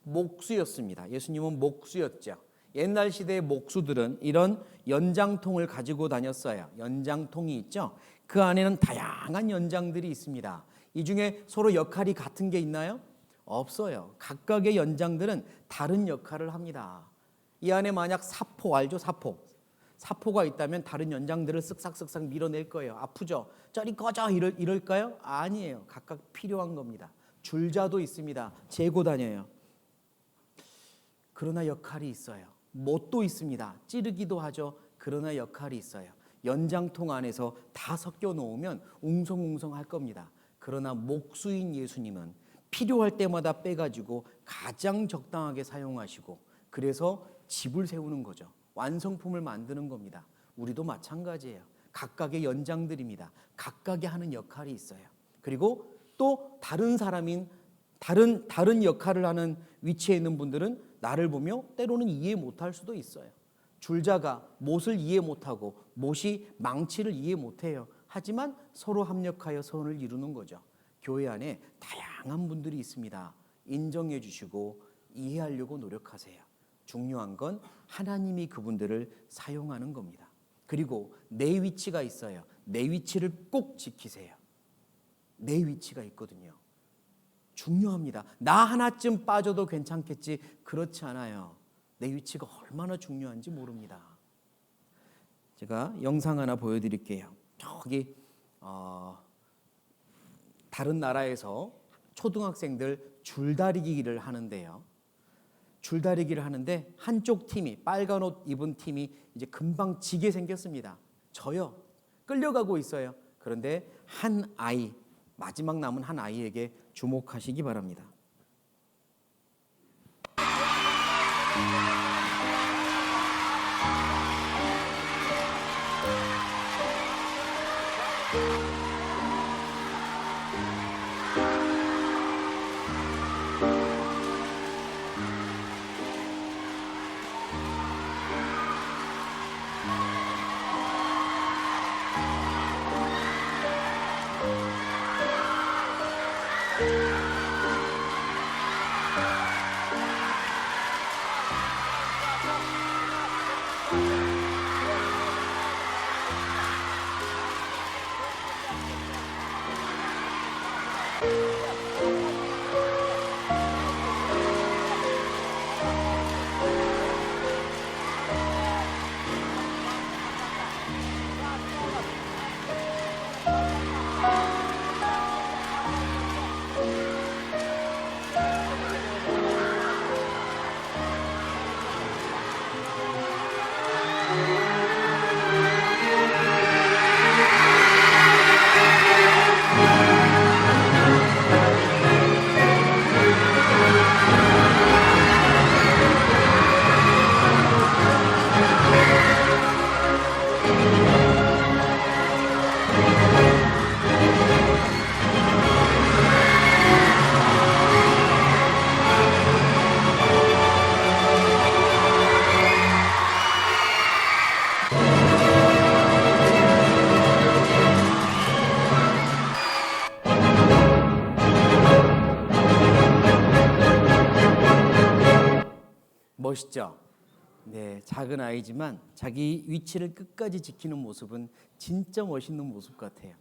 목수였습니다. 예수님은 목수였죠. 옛날 시대의 목수들은 이런 연장통을 가지고 다녔어요. 연장통이 있죠. 그 안에는 다양한 연장들이 있습니다. 이 중에 서로 역할이 같은 게 있나요? 없어요. 각각의 연장들은 다른 역할을 합니다. 이 안에 만약 사포 알죠? 사포가 있다면 다른 연장들을 쓱싹쓱싹 밀어낼 거예요. 아프죠? 저리 꺼져 이럴까요? 아니에요. 각각 필요한 겁니다. 줄자도 있습니다. 재고 다녀요. 그러나 역할이 있어요. 못도 있습니다. 찌르기도 하죠. 그러나 역할이 있어요. 연장통 안에서 다 섞여 놓으면 웅성웅성할 겁니다. 그러나 목수인 예수님은 필요할 때마다 빼가지고 가장 적당하게 사용하시고 그래서 집을 세우는 거죠. 완성품을 만드는 겁니다. 우리도 마찬가지예요. 각각의 연장들입니다. 각각의 하는 역할이 있어요. 그리고 또 다른 사람인 다른 역할을 하는 위치에 있는 분들은 나를 보며 때로는 이해 못할 수도 있어요. 줄자가 못을 이해 못하고 못이 망치를 이해 못해요. 하지만 서로 합력하여 선을 이루는 거죠. 교회 안에 다양한 분들이 있습니다. 인정해 주시고 이해하려고 노력하세요. 중요한 건 하나님이 그분들을 사용하는 겁니다. 그리고 내 위치가 있어요. 내 위치를 꼭 지키세요. 내 위치가 있거든요. 중요합니다. 나 하나쯤 빠져도 괜찮겠지. 그렇지 않아요. 내 위치가 얼마나 중요한지 모릅니다. 제가 영상 하나 보여드릴게요. 저기 다른 나라에서 초등학생들 줄다리기를 하는데요. 줄다리기를 하는데 한쪽 팀이 빨간 옷 입은 팀이 이제 금방 지게 생겼습니다. 저요. 끌려가고 있어요. 그런데 한 아이, 마지막 남은 한 아이에게 주목하시기 바랍니다. 멋있죠? 네, 작은 아이지만 자기 위치를 끝까지 지키는 모습은 진짜 멋있는 모습 같아요.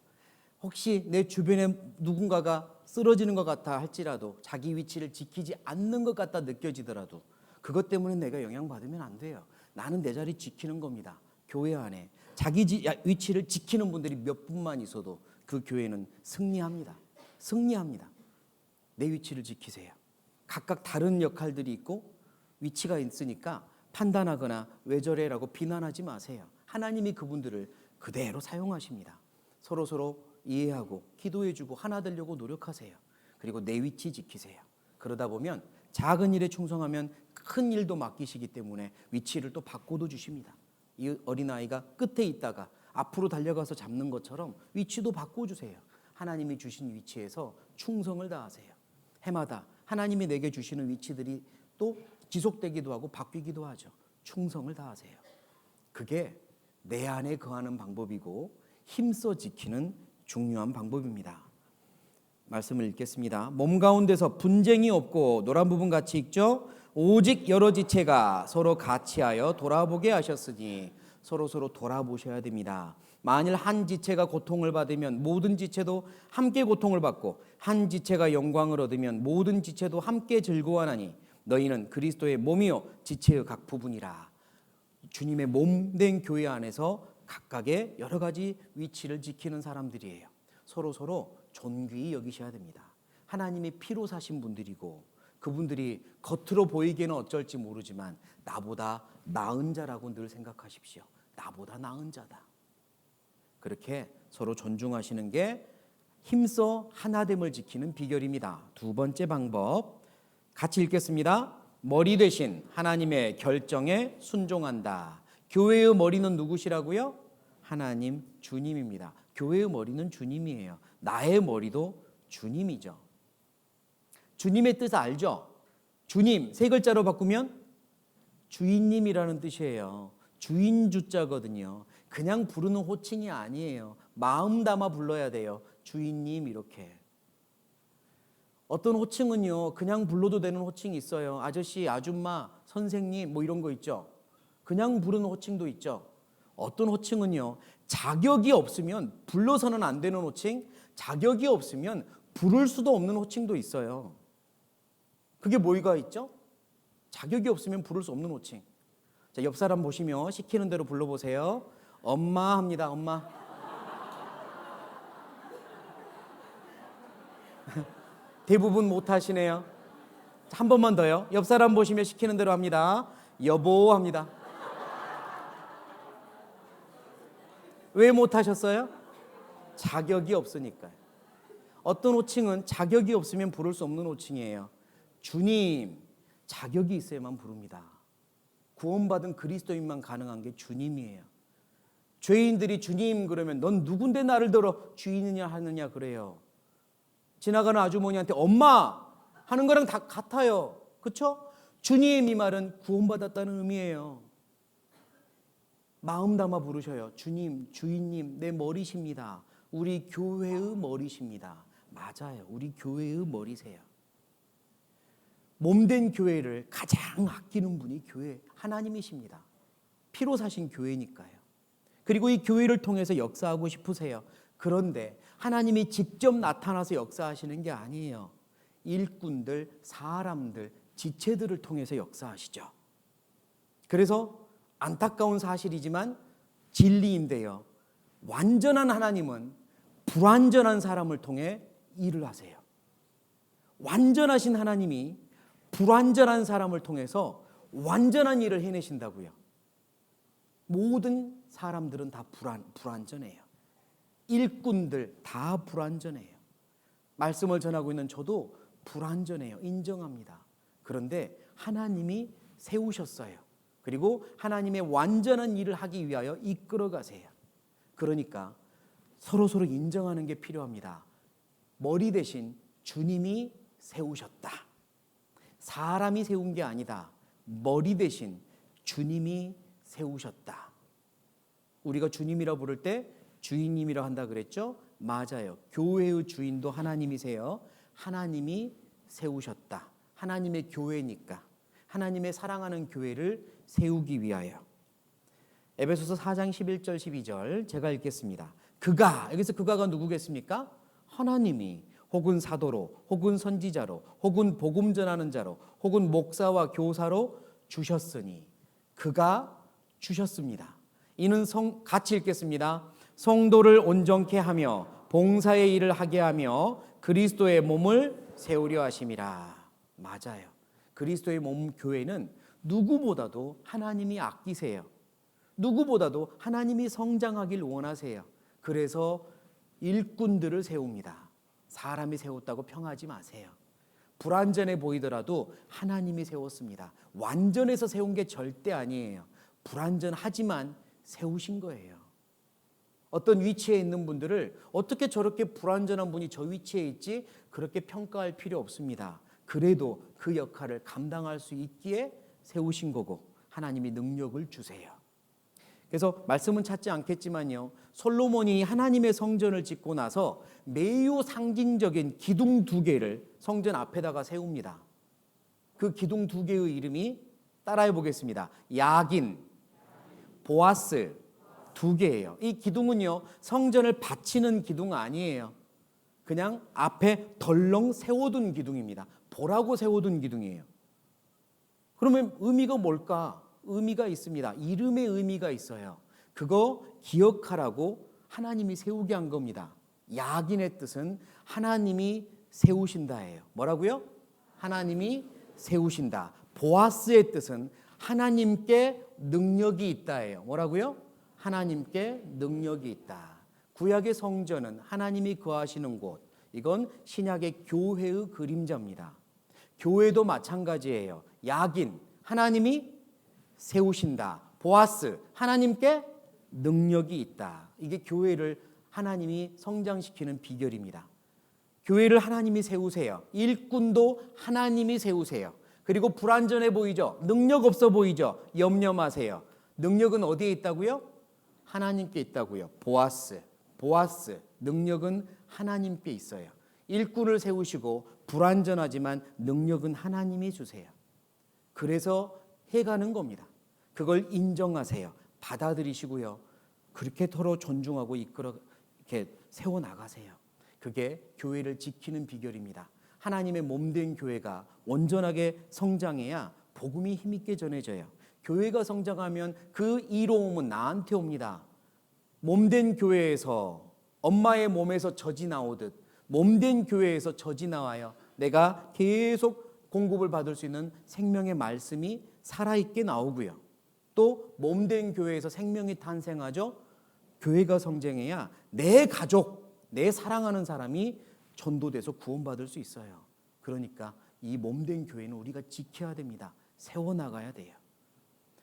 혹시 내 주변에 누군가가 쓰러지는 것 같아 할지라도 자기 위치를 지키지 않는 것 같다 느껴지더라도 그것 때문에 내가 영향받으면 안 돼요. 나는 내 자리 지키는 겁니다. 교회 안에 자기 위치를 지키는 분들이 몇 분만 있어도 그 교회는 승리합니다. 승리합니다. 내 위치를 지키세요. 각각 다른 역할들이 있고 위치가 있으니까 판단하거나 왜 저래라고 비난하지 마세요. 하나님이 그분들을 그대로 사용하십니다. 서로 이해하고 기도해주고 하나 되려고 노력하세요. 그리고 내 위치 지키세요. 그러다 보면 작은 일에 충성하면 큰 일도 맡기시기 때문에 위치를 또 바꿔도 주십니다. 이 어린아이가 끝에 있다가 앞으로 달려가서 잡는 것처럼 위치도 바꿔주세요. 하나님이 주신 위치에서 충성을 다하세요. 해마다 하나님이 내게 주시는 위치들이 또 지속되기도 하고 바뀌기도 하죠. 충성을 다하세요. 그게 내 안에 거하는 방법이고 힘써 지키는 중요한 방법입니다. 말씀을 읽겠습니다. 몸 가운데서 분쟁이 없고 노란 부분 같이 읽죠. 오직 여러 지체가 서로 같이하여 돌아보게 하셨으니 서로 돌아보셔야 됩니다. 만일 한 지체가 고통을 받으면 모든 지체도 함께 고통을 받고 한 지체가 영광을 얻으면 모든 지체도 함께 즐거워하나니 너희는 그리스도의 몸이요 지체의 각 부분이라. 주님의 몸된 교회 안에서 각각의 여러 가지 위치를 지키는 사람들이에요. 서로 존귀히 여기셔야 됩니다. 하나님이 피로 사신 분들이고 그분들이 겉으로 보이기에는 어쩔지 모르지만 나보다 나은 자라고 늘 생각하십시오. 나보다 나은 자다. 그렇게 서로 존중하시는 게 힘써 하나됨을 지키는 비결입니다. 두 번째 방법 같이 읽겠습니다. 머리 대신 하나님의 결정에 순종한다. 교회의 머리는 누구시라고요? 하나님 주님입니다. 교회의 머리는 주님이에요. 나의 머리도 주님이죠. 주님의 뜻 알죠? 주님 세 글자로 바꾸면 주인님이라는 뜻이에요. 주인 주자거든요. 그냥 부르는 호칭이 아니에요. 마음 담아 불러야 돼요. 주인님 이렇게. 어떤 호칭은요 그냥 불러도 되는 호칭이 있어요. 아저씨, 아줌마, 선생님 뭐 이런 거 있죠. 그냥 부르는 호칭도 있죠. 어떤 호칭은요 자격이 없으면 불러서는 안 되는 호칭, 자격이 없으면 부를 수도 없는 호칭도 있어요. 그게 뭐가 있죠? 자격이 없으면 부를 수 없는 호칭. 자, 옆 사람 보시면 시키는 대로 불러보세요. 엄마 합니다. 엄마. 대부분 못 하시네요. 한 번만 더요. 옆 사람 보시면 시키는 대로 합니다. 여보 합니다. 왜 못 하셨어요? 자격이 없으니까요. 어떤 호칭은 자격이 없으면 부를 수 없는 호칭이에요. 주님, 자격이 있어야만 부릅니다. 구원받은 그리스도인만 가능한 게 주님이에요. 죄인들이 주님 그러면 넌 누군데 나를 들어 주인이냐 하느냐 그래요. 지나가는 아주머니한테 엄마 하는 거랑 다 같아요. 그렇죠? 주님 이 말은 구원받았다는 의미예요. 마음 담아 부르셔요. 주님, 주인님, 내 머리십니다. 우리 교회의 머리십니다. 맞아요. 우리 교회의 머리세요. 몸된 교회를 가장 아끼는 분이 교회 하나님이십니다. 피로 사신 교회니까요. 그리고 이 교회를 통해서 역사하고 싶으세요. 그런데 하나님이 직접 나타나서 역사하시는 게 아니에요. 일꾼들, 사람들, 지체들을 통해서 역사하시죠. 그래서 안타까운 사실이지만 진리인데요. 완전한 하나님은 불완전한 사람을 통해 일을 하세요. 완전하신 하나님이 불완전한 사람을 통해서 완전한 일을 해내신다고요. 모든 사람들은 다 불완전해요. 일꾼들 다 불완전해요. 말씀을 전하고 있는 저도 불완전해요. 인정합니다. 그런데 하나님이 세우셨어요. 그리고 하나님의 완전한 일을 하기 위하여 이끌어 가세요. 그러니까 서로 인정하는 게 필요합니다. 머리 대신 주님이 세우셨다. 사람이 세운 게 아니다. 머리 대신 주님이 세우셨다. 우리가 주님이라 부를 때 주인님이라 한다 그랬죠? 맞아요. 교회의 주인도 하나님이세요. 하나님이 세우셨다. 하나님의 교회니까. 하나님의 사랑하는 교회를 세우기 위하여. 에베소서 4장 11절 12절 제가 읽겠습니다. 그가, 여기서 그가가 누구겠습니까? 하나님이 혹은 사도로 혹은 선지자로 혹은 복음 전하는 자로 혹은 목사와 교사로 주셨으니, 그가 주셨습니다. 이는 같이 읽겠습니다. 성도를 온전케 하며 봉사의 일을 하게 하며 그리스도의 몸을 세우려 하심이라. 맞아요. 그리스도의 몸 교회는 누구보다도 하나님이 아끼세요. 누구보다도 하나님이 성장하길 원하세요. 그래서 일꾼들을 세웁니다. 사람이 세웠다고 평하지 마세요. 불완전해 보이더라도 하나님이 세웠습니다. 완전해서 세운 게 절대 아니에요. 불완전하지만 세우신 거예요. 어떤 위치에 있는 분들을 어떻게 저렇게 불완전한 분이 저 위치에 있지? 그렇게 평가할 필요 없습니다. 그래도 그 역할을 감당할 수 있기에 세우신 거고 하나님이 능력을 주세요. 그래서 말씀은 찾지 않겠지만요, 솔로몬이 하나님의 성전을 짓고 나서 매우 상징적인 기둥 2개를 성전 앞에다가 세웁니다. 그 기둥 2개의 이름이 따라해 보겠습니다. 야긴, 보아스 2개예요. 이 기둥은요, 성전을 받치는 기둥 아니에요. 그냥 앞에 덜렁 세워둔 기둥입니다. 보라고 세워둔 기둥이에요. 그러면 의미가 뭘까? 의미가 있습니다. 이름의 의미가 있어요. 그거 기억하라고 하나님이 세우게 한 겁니다. 야긴의 뜻은 하나님이 세우신다예요. 뭐라고요? 하나님이 세우신다. 보아스의 뜻은 하나님께 능력이 있다예요. 뭐라고요? 하나님께 능력이 있다. 구약의 성전은 하나님이 거하시는 곳. 이건 신약의 교회의 그림자입니다. 교회도 마찬가지예요. 야긴, 하나님이 세우신다. 보아스, 하나님께 능력이 있다. 이게 교회를 하나님이 성장시키는 비결입니다. 교회를 하나님이 세우세요. 일꾼도 하나님이 세우세요. 그리고 불완전해 보이죠? 능력 없어 보이죠? 염려 마세요. 능력은 어디에 있다고요? 하나님께 있다고요. 보아스, 능력은 하나님께 있어요. 일꾼을 세우시고 불완전하지만 능력은 하나님이 주세요. 그래서 해가는 겁니다. 그걸 인정하세요. 받아들이시고요. 그렇게 서로 존중하고 이렇게 세워나가세요. 그게 교회를 지키는 비결입니다. 하나님의 몸된 교회가 온전하게 성장해야 복음이 힘있게 전해져요. 교회가 성장하면 그 이로움은 나한테 옵니다. 몸된 교회에서 엄마의 몸에서 젖이 나오듯 몸된 교회에서 젖이 나와요. 내가 계속 공급을 받을 수 있는 생명의 말씀이 살아있게 나오고요. 또 몸된 교회에서 생명이 탄생하죠. 교회가 성장해야 내 가족, 내 사랑하는 사람이 전도돼서 구원받을 수 있어요. 그러니까 이 몸된 교회는 우리가 지켜야 됩니다. 세워나가야 돼요.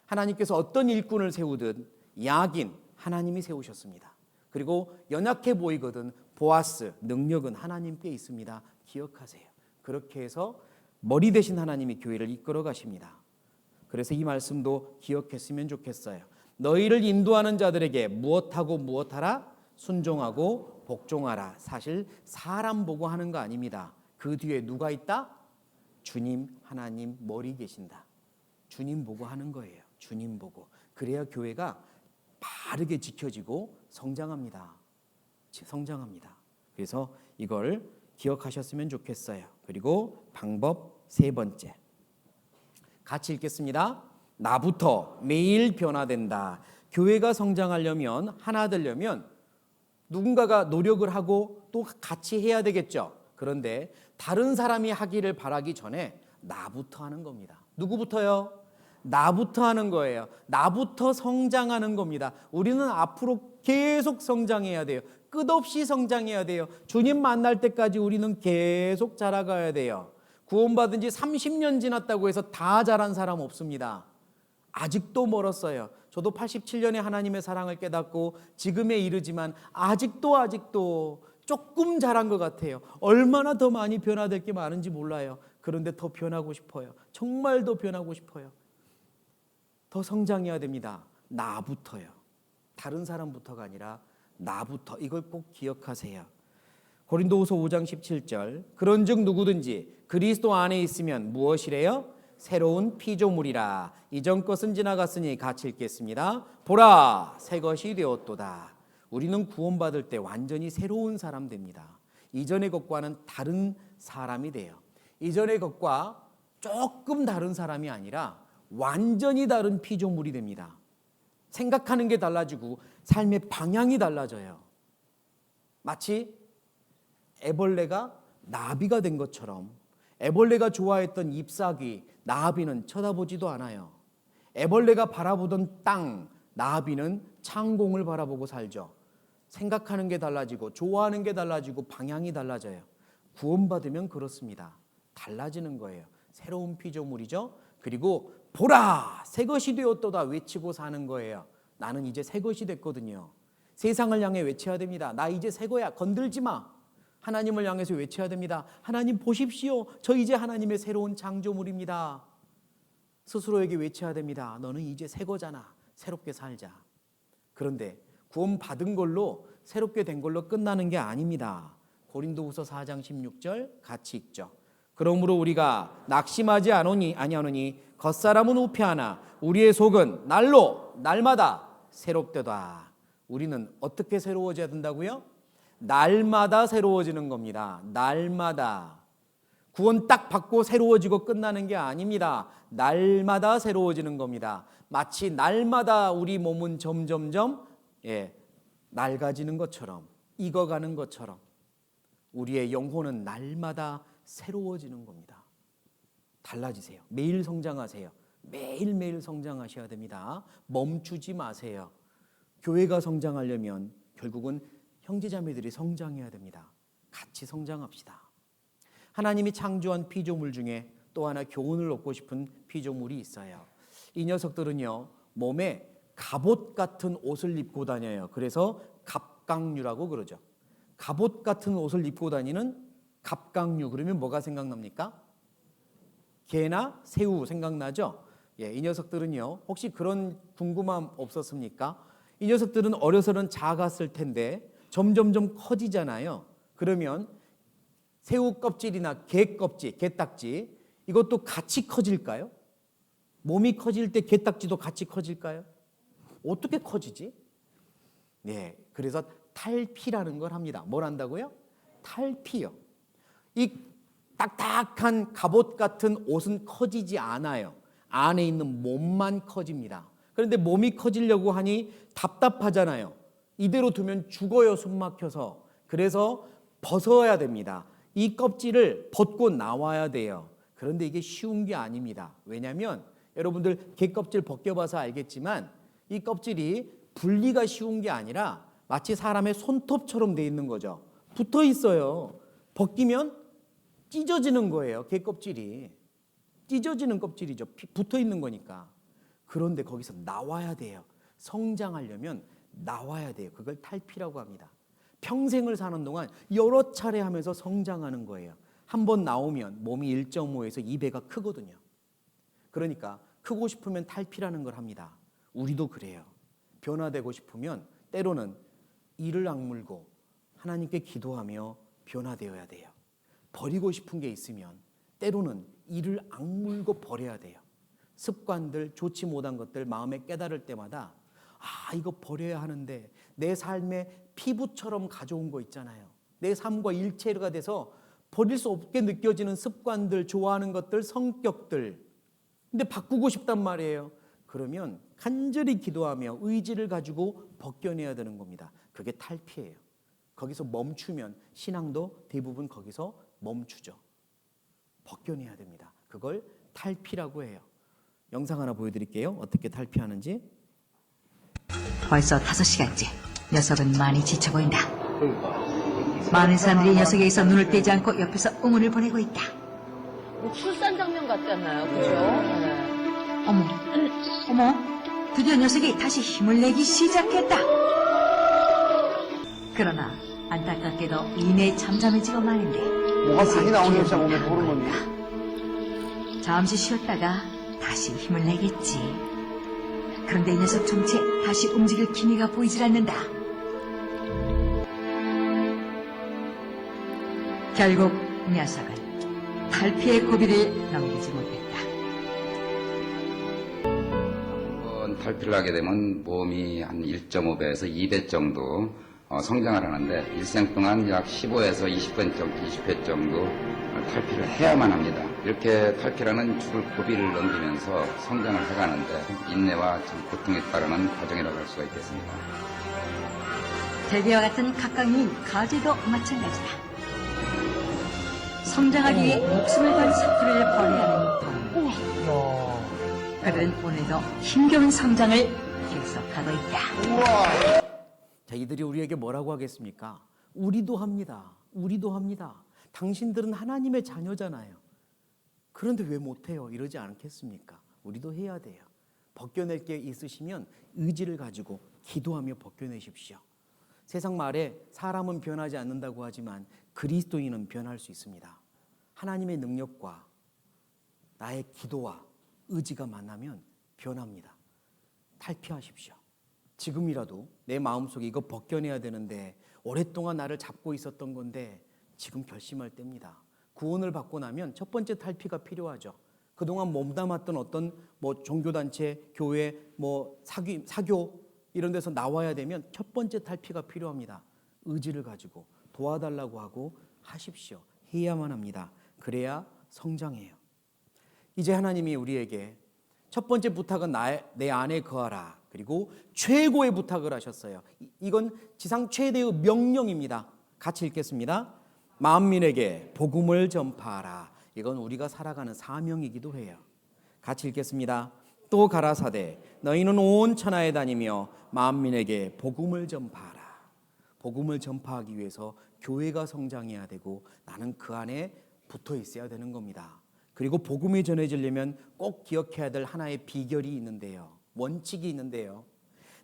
하나님께서 어떤 일꾼을 세우든 야긴, 하나님이 세우셨습니다. 그리고 연약해 보이거든 보아스, 능력은 하나님께 있습니다. 기억하세요. 그렇게 해서 머리 대신 하나님이 교회를 이끌어 가십니다. 그래서 이 말씀도 기억했으면 좋겠어요. 너희를 인도하는 자들에게 무엇하고 무엇하라? 순종하고 복종하라. 사실 사람 보고 하는 거 아닙니다. 그 뒤에 누가 있다? 주님, 하나님 머리 계신다. 주님 보고 하는 거예요. 주님 보고. 그래야 교회가 바르게 지켜지고 성장합니다. 그래서 이걸 기억하셨으면 좋겠어요. 그리고 방법 3번째. 같이 읽겠습니다. 나부터 매일 변화된다. 교회가 성장하려면, 하나 되려면 누군가가 노력을 하고 또 같이 해야 되겠죠. 그런데 다른 사람이 하기를 바라기 전에 나부터 하는 겁니다. 누구부터요? 나부터 하는 거예요. 나부터 성장하는 겁니다. 우리는 앞으로 계속 성장해야 돼요. 끝없이 성장해야 돼요. 주님 만날 때까지 우리는 계속 자라가야 돼요. 구원받은 지 30년 지났다고 해서 다 자란 사람 없습니다. 아직도 멀었어요. 저도 87년에 하나님의 사랑을 깨닫고 지금에 이르지만 아직도 조금 자란 것 같아요. 얼마나 더 많이 변화될 게 많은지 몰라요. 그런데 더 변하고 싶어요. 정말 더 변하고 싶어요. 더 성장해야 됩니다. 나부터요. 다른 사람부터가 아니라 나부터. 이걸 꼭 기억하세요. 고린도후서 5장 17절. 그런즉 누구든지 그리스도 안에 있으면 무엇이래요? 새로운 피조물이라. 이전 것은 지나갔으니 같이 읽겠습니다. 보라, 새 것이 되었도다. 우리는 구원받을 때 완전히 새로운 사람 됩니다. 이전의 것과는 다른 사람이 돼요. 이전의 것과 조금 다른 사람이 아니라 완전히 다른 피조물이 됩니다. 생각하는 게 달라지고 삶의 방향이 달라져요. 마치 애벌레가 나비가 된 것처럼 애벌레가 좋아했던 잎사귀, 나비는 쳐다보지도 않아요. 애벌레가 바라보던 땅, 나비는 창공을 바라보고 살죠. 생각하는 게 달라지고 좋아하는 게 달라지고 방향이 달라져요. 구원받으면 그렇습니다. 달라지는 거예요. 새로운 피조물이죠. 그리고 보라, 새 것이 되었도다 외치고 사는 거예요. 나는 이제 새 것이 됐거든요. 세상을 향해 외쳐야 됩니다. 나 이제 새 거야. 건들지 마. 하나님을 향해서 외쳐야 됩니다. 하나님 보십시오. 저 이제 하나님의 새로운 창조물입니다. 스스로에게 외쳐야 됩니다. 너는 이제 새 거잖아. 새롭게 살자. 그런데 구원 받은 걸로 새롭게 된 걸로 끝나는 게 아닙니다. 고린도후서 4장 16절 같이 읽죠. 그러므로 우리가 낙심하지 아니하노니 겉사람은 우패하나 우리의 속은 날마다 새롭도다. 우리는 어떻게 새로워져야 된다고요? 날마다 새로워지는 겁니다. 날마다. 구원 딱 받고 새로워지고 끝나는 게 아닙니다. 날마다 새로워지는 겁니다. 마치 날마다 우리 몸은 점점점 낡아지는 것처럼, 익어가는 것처럼 우리의 영혼은 날마다 새로워지는 겁니다. 달라지세요. 매일 성장하세요. 매일매일 성장하셔야 됩니다. 멈추지 마세요. 교회가 성장하려면 결국은 형제자매들이 성장해야 됩니다. 같이 성장합시다. 하나님이 창조한 피조물 중에 또 하나 교훈을 얻고 싶은 피조물이 있어요. 이 녀석들은요, 몸에 갑옷 같은 옷을 입고 다녀요. 그래서 갑각류라고 그러죠. 갑옷 같은 옷을 입고 다니는 갑각류. 그러면 뭐가 생각납니까? 개나 새우 생각나죠? 이 녀석들은요, 혹시 그런 궁금함 없었습니까? 이 녀석들은 어려서는 작았을 텐데 점점점 커지잖아요. 그러면 새우 껍질이나 개 껍질, 게딱지 이것도 같이 커질까요? 몸이 커질 때 게딱지도 같이 커질까요? 어떻게 커지지? 네, 그래서 탈피라는 걸 합니다. 뭘 한다고요? 탈피요. 이 딱딱한 갑옷 같은 옷은 커지지 않아요. 안에 있는 몸만 커집니다. 그런데 몸이 커지려고 하니 답답하잖아요. 이대로 두면 죽어요, 숨 막혀서. 그래서 벗어야 됩니다. 이 껍질을 벗고 나와야 돼요. 그런데 이게 쉬운 게 아닙니다. 왜냐하면 여러분들 개 껍질 벗겨봐서 알겠지만 이 껍질이 분리가 쉬운 게 아니라 마치 사람의 손톱처럼 돼 있는 거죠. 붙어 있어요. 벗기면 찢어지는 거예요. 개 껍질이. 찢어지는 껍질이죠. 붙어 있는 거니까. 그런데 거기서 나와야 돼요. 성장하려면 나와야 돼요. 그걸 탈피라고 합니다. 평생을 사는 동안 여러 차례 하면서 성장하는 거예요. 한 번 나오면 몸이 1.5에서 2배가 크거든요. 그러니까 크고 싶으면 탈피라는 걸 합니다. 우리도 그래요. 변화되고 싶으면 때로는 이를 악물고 하나님께 기도하며 변화되어야 돼요. 버리고 싶은 게 있으면 때로는 이를 악물고 버려야 돼요. 습관들, 좋지 못한 것들 마음에 깨달을 때마다 이거 버려야 하는데 내 삶에 피부처럼 가져온 거 있잖아요. 내 삶과 일체가 돼서 버릴 수 없게 느껴지는 습관들, 좋아하는 것들, 성격들. 근데 바꾸고 싶단 말이에요. 그러면 간절히 기도하며 의지를 가지고 벗겨내야 되는 겁니다. 그게 탈피예요. 거기서 멈추면 신앙도 대부분 거기서 멈추죠. 벗겨내야 됩니다. 그걸 탈피라고 해요. 영상 하나 보여드릴게요. 어떻게 탈피하는지. 벌써 5시간째. 녀석은 많이 지쳐 보인다. 많은 사람들이 녀석에게서 눈을 떼지 않고 옆에서 의문을 보내고 있다. 출산 장면 같잖아요. 그죠? 네. 어머, 드디어 녀석이 다시 힘을 내기 시작했다. 그러나 안타깝게도 이내 잠잠해지고 마는데 뭐가 많이 나오는 게 몸에 호르몬이. 잠시 쉬었다가 다시 힘을 내겠지. 그런데 이 녀석 정체 다시 움직일 기미가 보이질 않는다. 결국 녀석은 탈피의 고비를 넘기지 못했다. 탈피를 하게 되면 몸이 한 1.5배에서 2배 정도 성장을 하는데 일생 동안 약 15에서 20회 정도 탈피를 해야만 합니다. 이렇게 탈피라는 죽을 고비를 넘기면서 성장을 해가는데 인내와 참 고통에 따르는 과정이라고 할 수가 있겠습니다. 대비와 같은 각각인 가지도 마찬가지다. 성장하기 위해 목숨을 건 사투를 벌여야 하는 돈. 그들은 오늘도 힘겨운 성장을 계속하고 있다. 자, 이들이 우리에게 뭐라고 하겠습니까? 우리도 합니다. 우리도 합니다. 당신들은 하나님의 자녀잖아요. 그런데 왜 못해요? 이러지 않겠습니까? 우리도 해야 돼요. 벗겨낼 게 있으시면 의지를 가지고 기도하며 벗겨내십시오. 세상 말에 사람은 변하지 않는다고 하지만 그리스도인은 변할 수 있습니다. 하나님의 능력과 나의 기도와 의지가 만나면 변합니다. 탈피하십시오. 지금이라도 내 마음속에 이거 벗겨내야 되는데 오랫동안 나를 잡고 있었던 건데 지금 결심할 때입니다. 구원을 받고 나면 첫 번째 탈피가 필요하죠. 그동안 몸담았던 어떤 종교단체, 교회, 사교 이런 데서 나와야 되면 첫 번째 탈피가 필요합니다. 의지를 가지고 도와달라고 하고 하십시오. 해야만 합니다. 그래야 성장해요. 이제 하나님이 우리에게 첫 번째 부탁은 내 안에 거하라. 그리고 최고의 부탁을 하셨어요. 이건 지상 최대의 명령입니다. 같이 읽겠습니다. 만민에게 복음을 전파하라. 이건 우리가 살아가는 사명이기도 해요. 같이 읽겠습니다. 또 가라사대 너희는 온 천하에 다니며 만민에게 복음을 전파하라. 복음을 전파하기 위해서 교회가 성장해야 되고 나는 그 안에 붙어 있어야 되는 겁니다. 그리고 복음이 전해지려면 꼭 기억해야 될 하나의 비결이 있는데요. 원칙이 있는데요.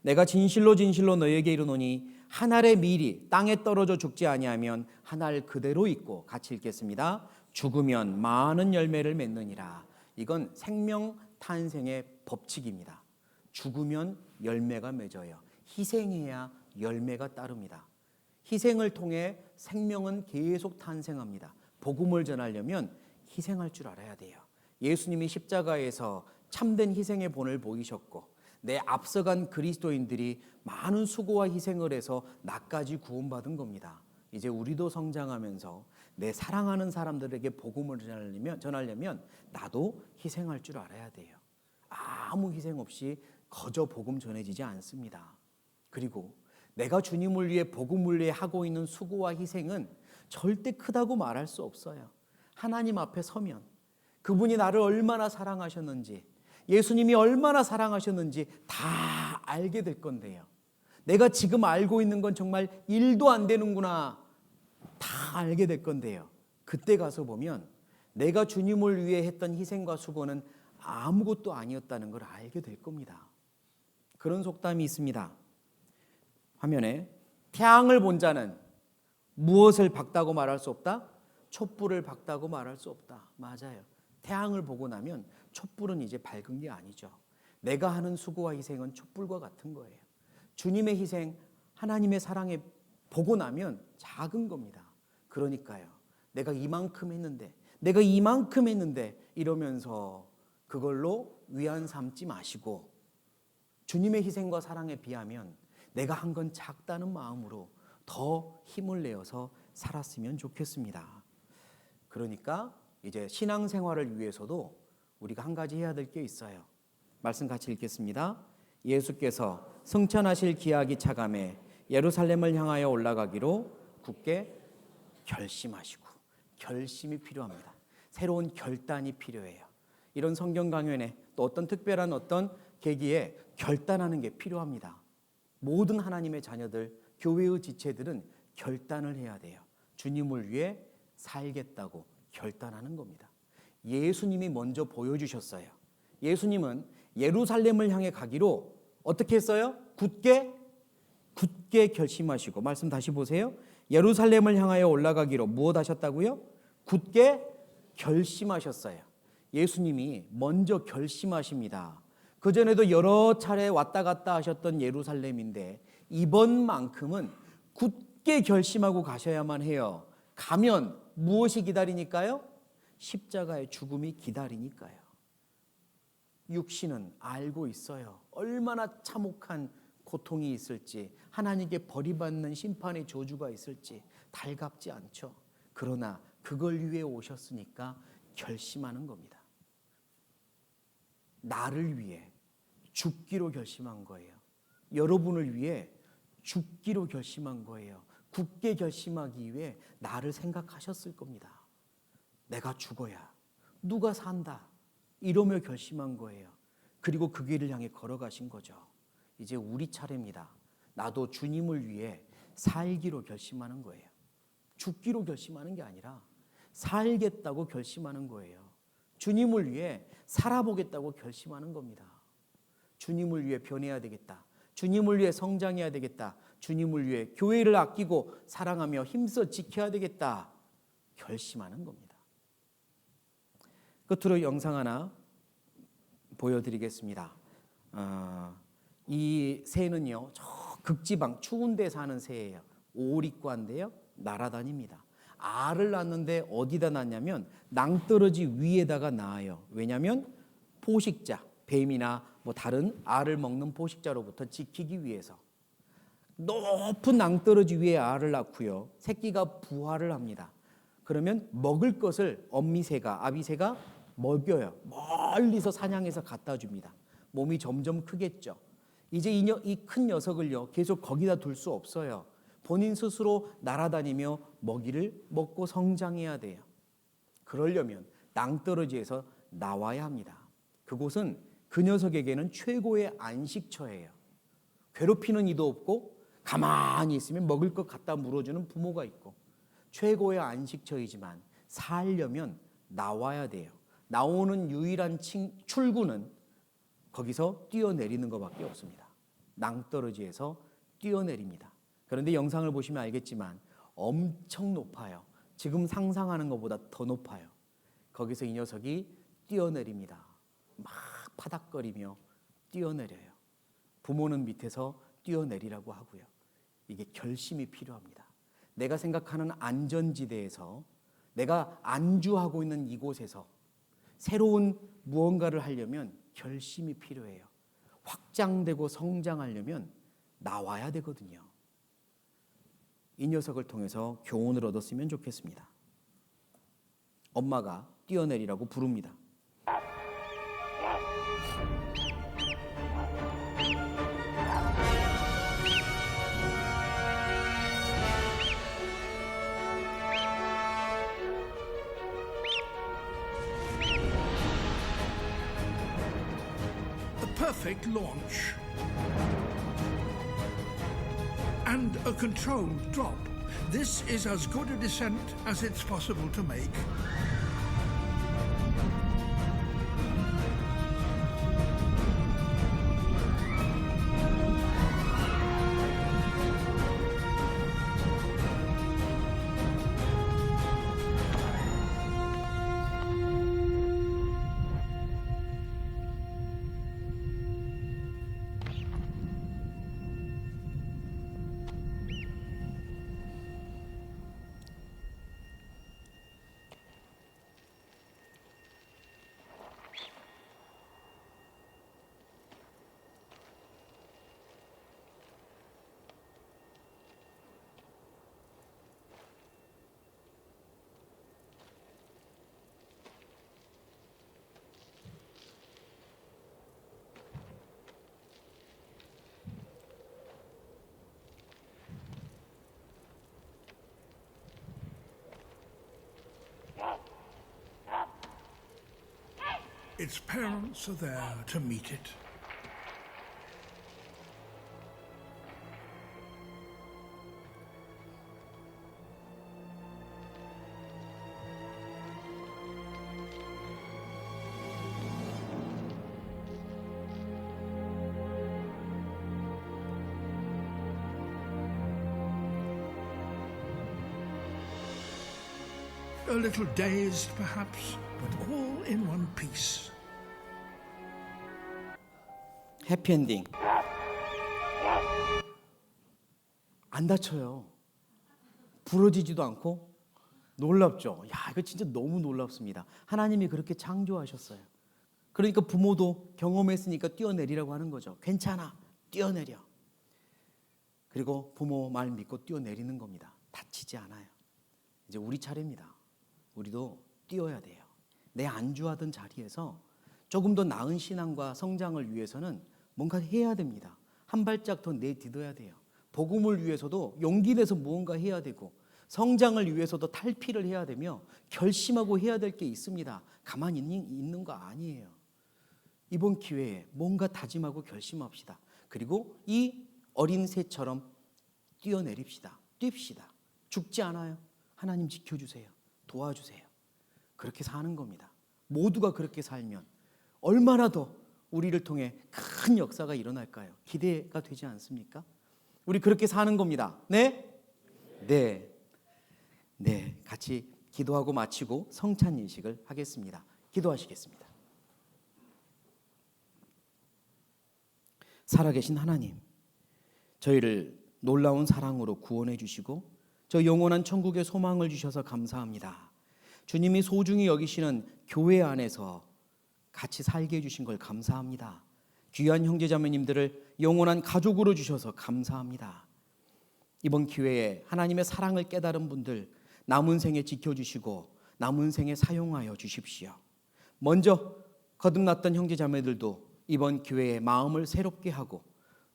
내가 진실로 진실로 너희에게 이르노니 한 알의 밀이 땅에 떨어져 죽지 아니하면 한 알 그대로 있고, 같이 읽겠습니다. 죽으면 많은 열매를 맺느니라. 이건 생명 탄생의 법칙입니다. 죽으면 열매가 맺어요. 희생해야 열매가 따릅니다. 희생을 통해 생명은 계속 탄생합니다. 복음을 전하려면 희생할 줄 알아야 돼요. 예수님이 십자가에서 참된 희생의 본을 보이셨고 내 앞서간 그리스도인들이 많은 수고와 희생을 해서 나까지 구원받은 겁니다. 이제 우리도 성장하면서 내 사랑하는 사람들에게 복음을 전하려면 나도 희생할 줄 알아야 돼요. 아무 희생 없이 거저 복음 전해지지 않습니다. 그리고 내가 주님을 위해 복음을 위해 하고 있는 수고와 희생은 절대 크다고 말할 수 없어요. 하나님 앞에 서면 그분이 나를 얼마나 사랑하셨는지, 예수님이 얼마나 사랑하셨는지 다 알게 될 건데요. 내가 지금 알고 있는 건 정말 일도 안 되는구나 다 알게 될 건데요. 그때 가서 보면 내가 주님을 위해 했던 희생과 수고는 아무것도 아니었다는 걸 알게 될 겁니다. 그런 속담이 있습니다. 화면에 태양을 본 자는 무엇을 박다고 말할 수 없다? 촛불을 박다고 말할 수 없다. 맞아요. 태양을 보고 나면 촛불은 이제 밝은 게 아니죠. 내가 하는 수고와 희생은 촛불과 같은 거예요. 주님의 희생, 하나님의 사랑에 보고 나면 작은 겁니다. 그러니까요. 내가 이만큼 했는데 이러면서 그걸로 위안 삼지 마시고 주님의 희생과 사랑에 비하면 내가 한 건 작다는 마음으로 더 힘을 내어서 살았으면 좋겠습니다. 그러니까 이제 신앙생활을 위해서도 우리가 한 가지 해야 될 게 있어요. 말씀 같이 읽겠습니다. 예수께서 승천하실 기약이 차감해 예루살렘을 향하여 올라가기로 굳게 결심하시고, 결심이 필요합니다. 새로운 결단이 필요해요. 이런 성경 강연에 또 어떤 특별한 어떤 계기에 결단하는 게 필요합니다. 모든 하나님의 자녀들, 교회의 지체들은 결단을 해야 돼요. 주님을 위해 살겠다고 결단하는 겁니다. 예수님이 먼저 보여주셨어요. 예수님은 예루살렘을 향해 가기로 어떻게 했어요? 굳게 결심하시고, 말씀 다시 보세요. 예루살렘을 향하여 올라가기로 무엇 하셨다고요? 굳게 결심하셨어요. 예수님이 먼저 결심하십니다. 그전에도 여러 차례 왔다 갔다 하셨던 예루살렘인데 이번만큼은 굳게 결심하고 가셔야만 해요. 가면 무엇이 기다리니까요? 십자가의 죽음이 기다리니까요. 육신은 알고 있어요. 얼마나 참혹한 고통이 있을지, 하나님께 버림받는 심판의 저주가 있을지 달갑지 않죠. 그러나 그걸 위해 오셨으니까 결심하는 겁니다. 나를 위해 죽기로 결심한 거예요. 여러분을 위해 죽기로 결심한 거예요. 굳게 결심하기 위해 나를 생각하셨을 겁니다. 내가 죽어야 누가 산다 이러며 결심한 거예요. 그리고 그 길을 향해 걸어가신 거죠. 이제 우리 차례입니다. 나도 주님을 위해 살기로 결심하는 거예요. 죽기로 결심하는 게 아니라 살겠다고 결심하는 거예요. 주님을 위해 살아보겠다고 결심하는 겁니다. 주님을 위해 변해야 되겠다. 주님을 위해 성장해야 되겠다. 주님을 위해 교회를 아끼고 사랑하며 힘써 지켜야 되겠다. 결심하는 겁니다. 끝으로 영상 하나 보여드리겠습니다. 이 새는요, 저 극지방 추운 데 사는 새예요. 오리과인데요, 날아다닙니다. 알을 낳는데 어디다 낳냐면 낭떠러지 위에다가 낳아요. 왜냐하면 포식자, 뱀이나 뭐 다른 알을 먹는 포식자로부터 지키기 위해서. 높은 낭떠러지 위에 알을 낳고요, 새끼가 부화를 합니다. 그러면 먹을 것을 엄미새가, 아비새가 먹여요. 멀리서 사냥해서 갖다 줍니다. 몸이 점점 크겠죠. 이제 이 큰 녀석을요, 계속 거기다 둘 수 없어요. 본인 스스로 날아다니며 먹이를 먹고 성장해야 돼요. 그러려면 낭떠러지에서 나와야 합니다. 그곳은 그 녀석에게는 최고의 안식처예요. 괴롭히는 이도 없고 가만히 있으면 먹을 것 갖다 물어주는 부모가 있고 최고의 안식처이지만 살려면 나와야 돼요. 나오는 유일한 출구는 거기서 뛰어내리는 것밖에 없습니다. 낭떠러지에서 뛰어내립니다. 그런데 영상을 보시면 알겠지만 엄청 높아요. 지금 상상하는 것보다 더 높아요. 거기서 이 녀석이 뛰어내립니다. 막 파닥거리며 뛰어내려요. 부모는 밑에서 뛰어내리라고 하고요. 이게 결심이 필요합니다. 내가 생각하는 안전지대에서, 내가 안주하고 있는 이곳에서 새로운 무언가를 하려면 결심이 필요해요. 확장되고 성장하려면 나와야 되거든요. 이 녀석을 통해서 교훈을 얻었으면 좋겠습니다. 엄마가 뛰어내리라고 부릅니다. Perfect launch and a controlled drop. This is as good a descent as it's possible to make. Its parents are there to meet it. A little dazed, perhaps, but all in one piece. 해피엔딩. 안 다쳐요. 부러지지도 않고 놀랍죠. 야, 이거 진짜 너무 놀랍습니다. 하나님이 그렇게 창조하셨어요. 그러니까 부모도 경험했으니까 뛰어내리라고 하는 거죠. 괜찮아, 뛰어내려. 그리고 부모 말 믿고 뛰어내리는 겁니다. 다치지 않아요. 이제 우리 차례입니다. 우리도 뛰어야 돼요. 내 안주하던 자리에서 조금 더 나은 신앙과 성장을 위해서는 뭔가 해야 됩니다. 한 발짝 더 내딛어야 돼요. 복음을 위해서도 용기 내서 무언가 해야 되고, 성장을 위해서도 탈피를 해야 되며 결심하고 해야 될 게 있습니다. 가만히 있는 거 아니에요. 이번 기회에 뭔가 다짐하고 결심합시다. 그리고 이 어린 새처럼 뛰어내립시다. 뜁시다. 죽지 않아요. 하나님 지켜주세요. 도와주세요. 그렇게 사는 겁니다. 모두가 그렇게 살면 얼마나 더 우리를 통해 큰 역사가 일어날까요? 기대가 되지 않습니까? 우리 그렇게 사는 겁니다. 네? 네. 네. 같이 기도하고 마치고 성찬 인식을 하겠습니다. 기도하시겠습니다. 살아계신 하나님, 저희를 놀라운 사랑으로 구원해 주시고 저 영원한 천국의 소망을 주셔서 감사합니다. 주님이 소중히 여기시는 교회 안에서 같이 살게 해주신 걸 감사합니다. 귀한 형제자매님들을 영원한 가족으로 주셔서 감사합니다. 이번 기회에 하나님의 사랑을 깨달은 분들 남은 생에 지켜주시고 남은 생에 사용하여 주십시오. 먼저 거듭났던 형제자매들도 이번 기회에 마음을 새롭게 하고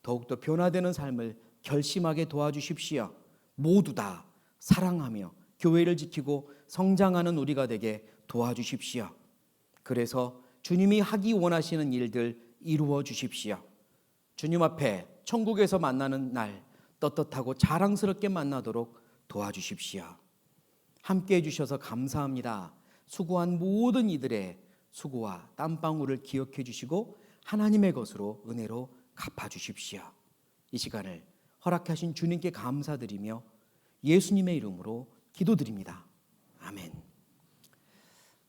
더욱더 변화되는 삶을 결심하게 도와주십시오. 모두 다 사랑하며 교회를 지키고 성장하는 우리가 되게 도와주십시오. 그래서 주님이 하기 원하시는 일들 이루어 주십시오. 주님 앞에 천국에서 만나는 날 떳떳하고 자랑스럽게 만나도록 도와주십시오. 함께 해주셔서 감사합니다. 수고한 모든 이들의 수고와 땀방울을 기억해 주시고 하나님의 것으로 은혜로 갚아주십시오. 이 시간을 허락하신 주님께 감사드리며 예수님의 이름으로 기도드립니다. 아멘.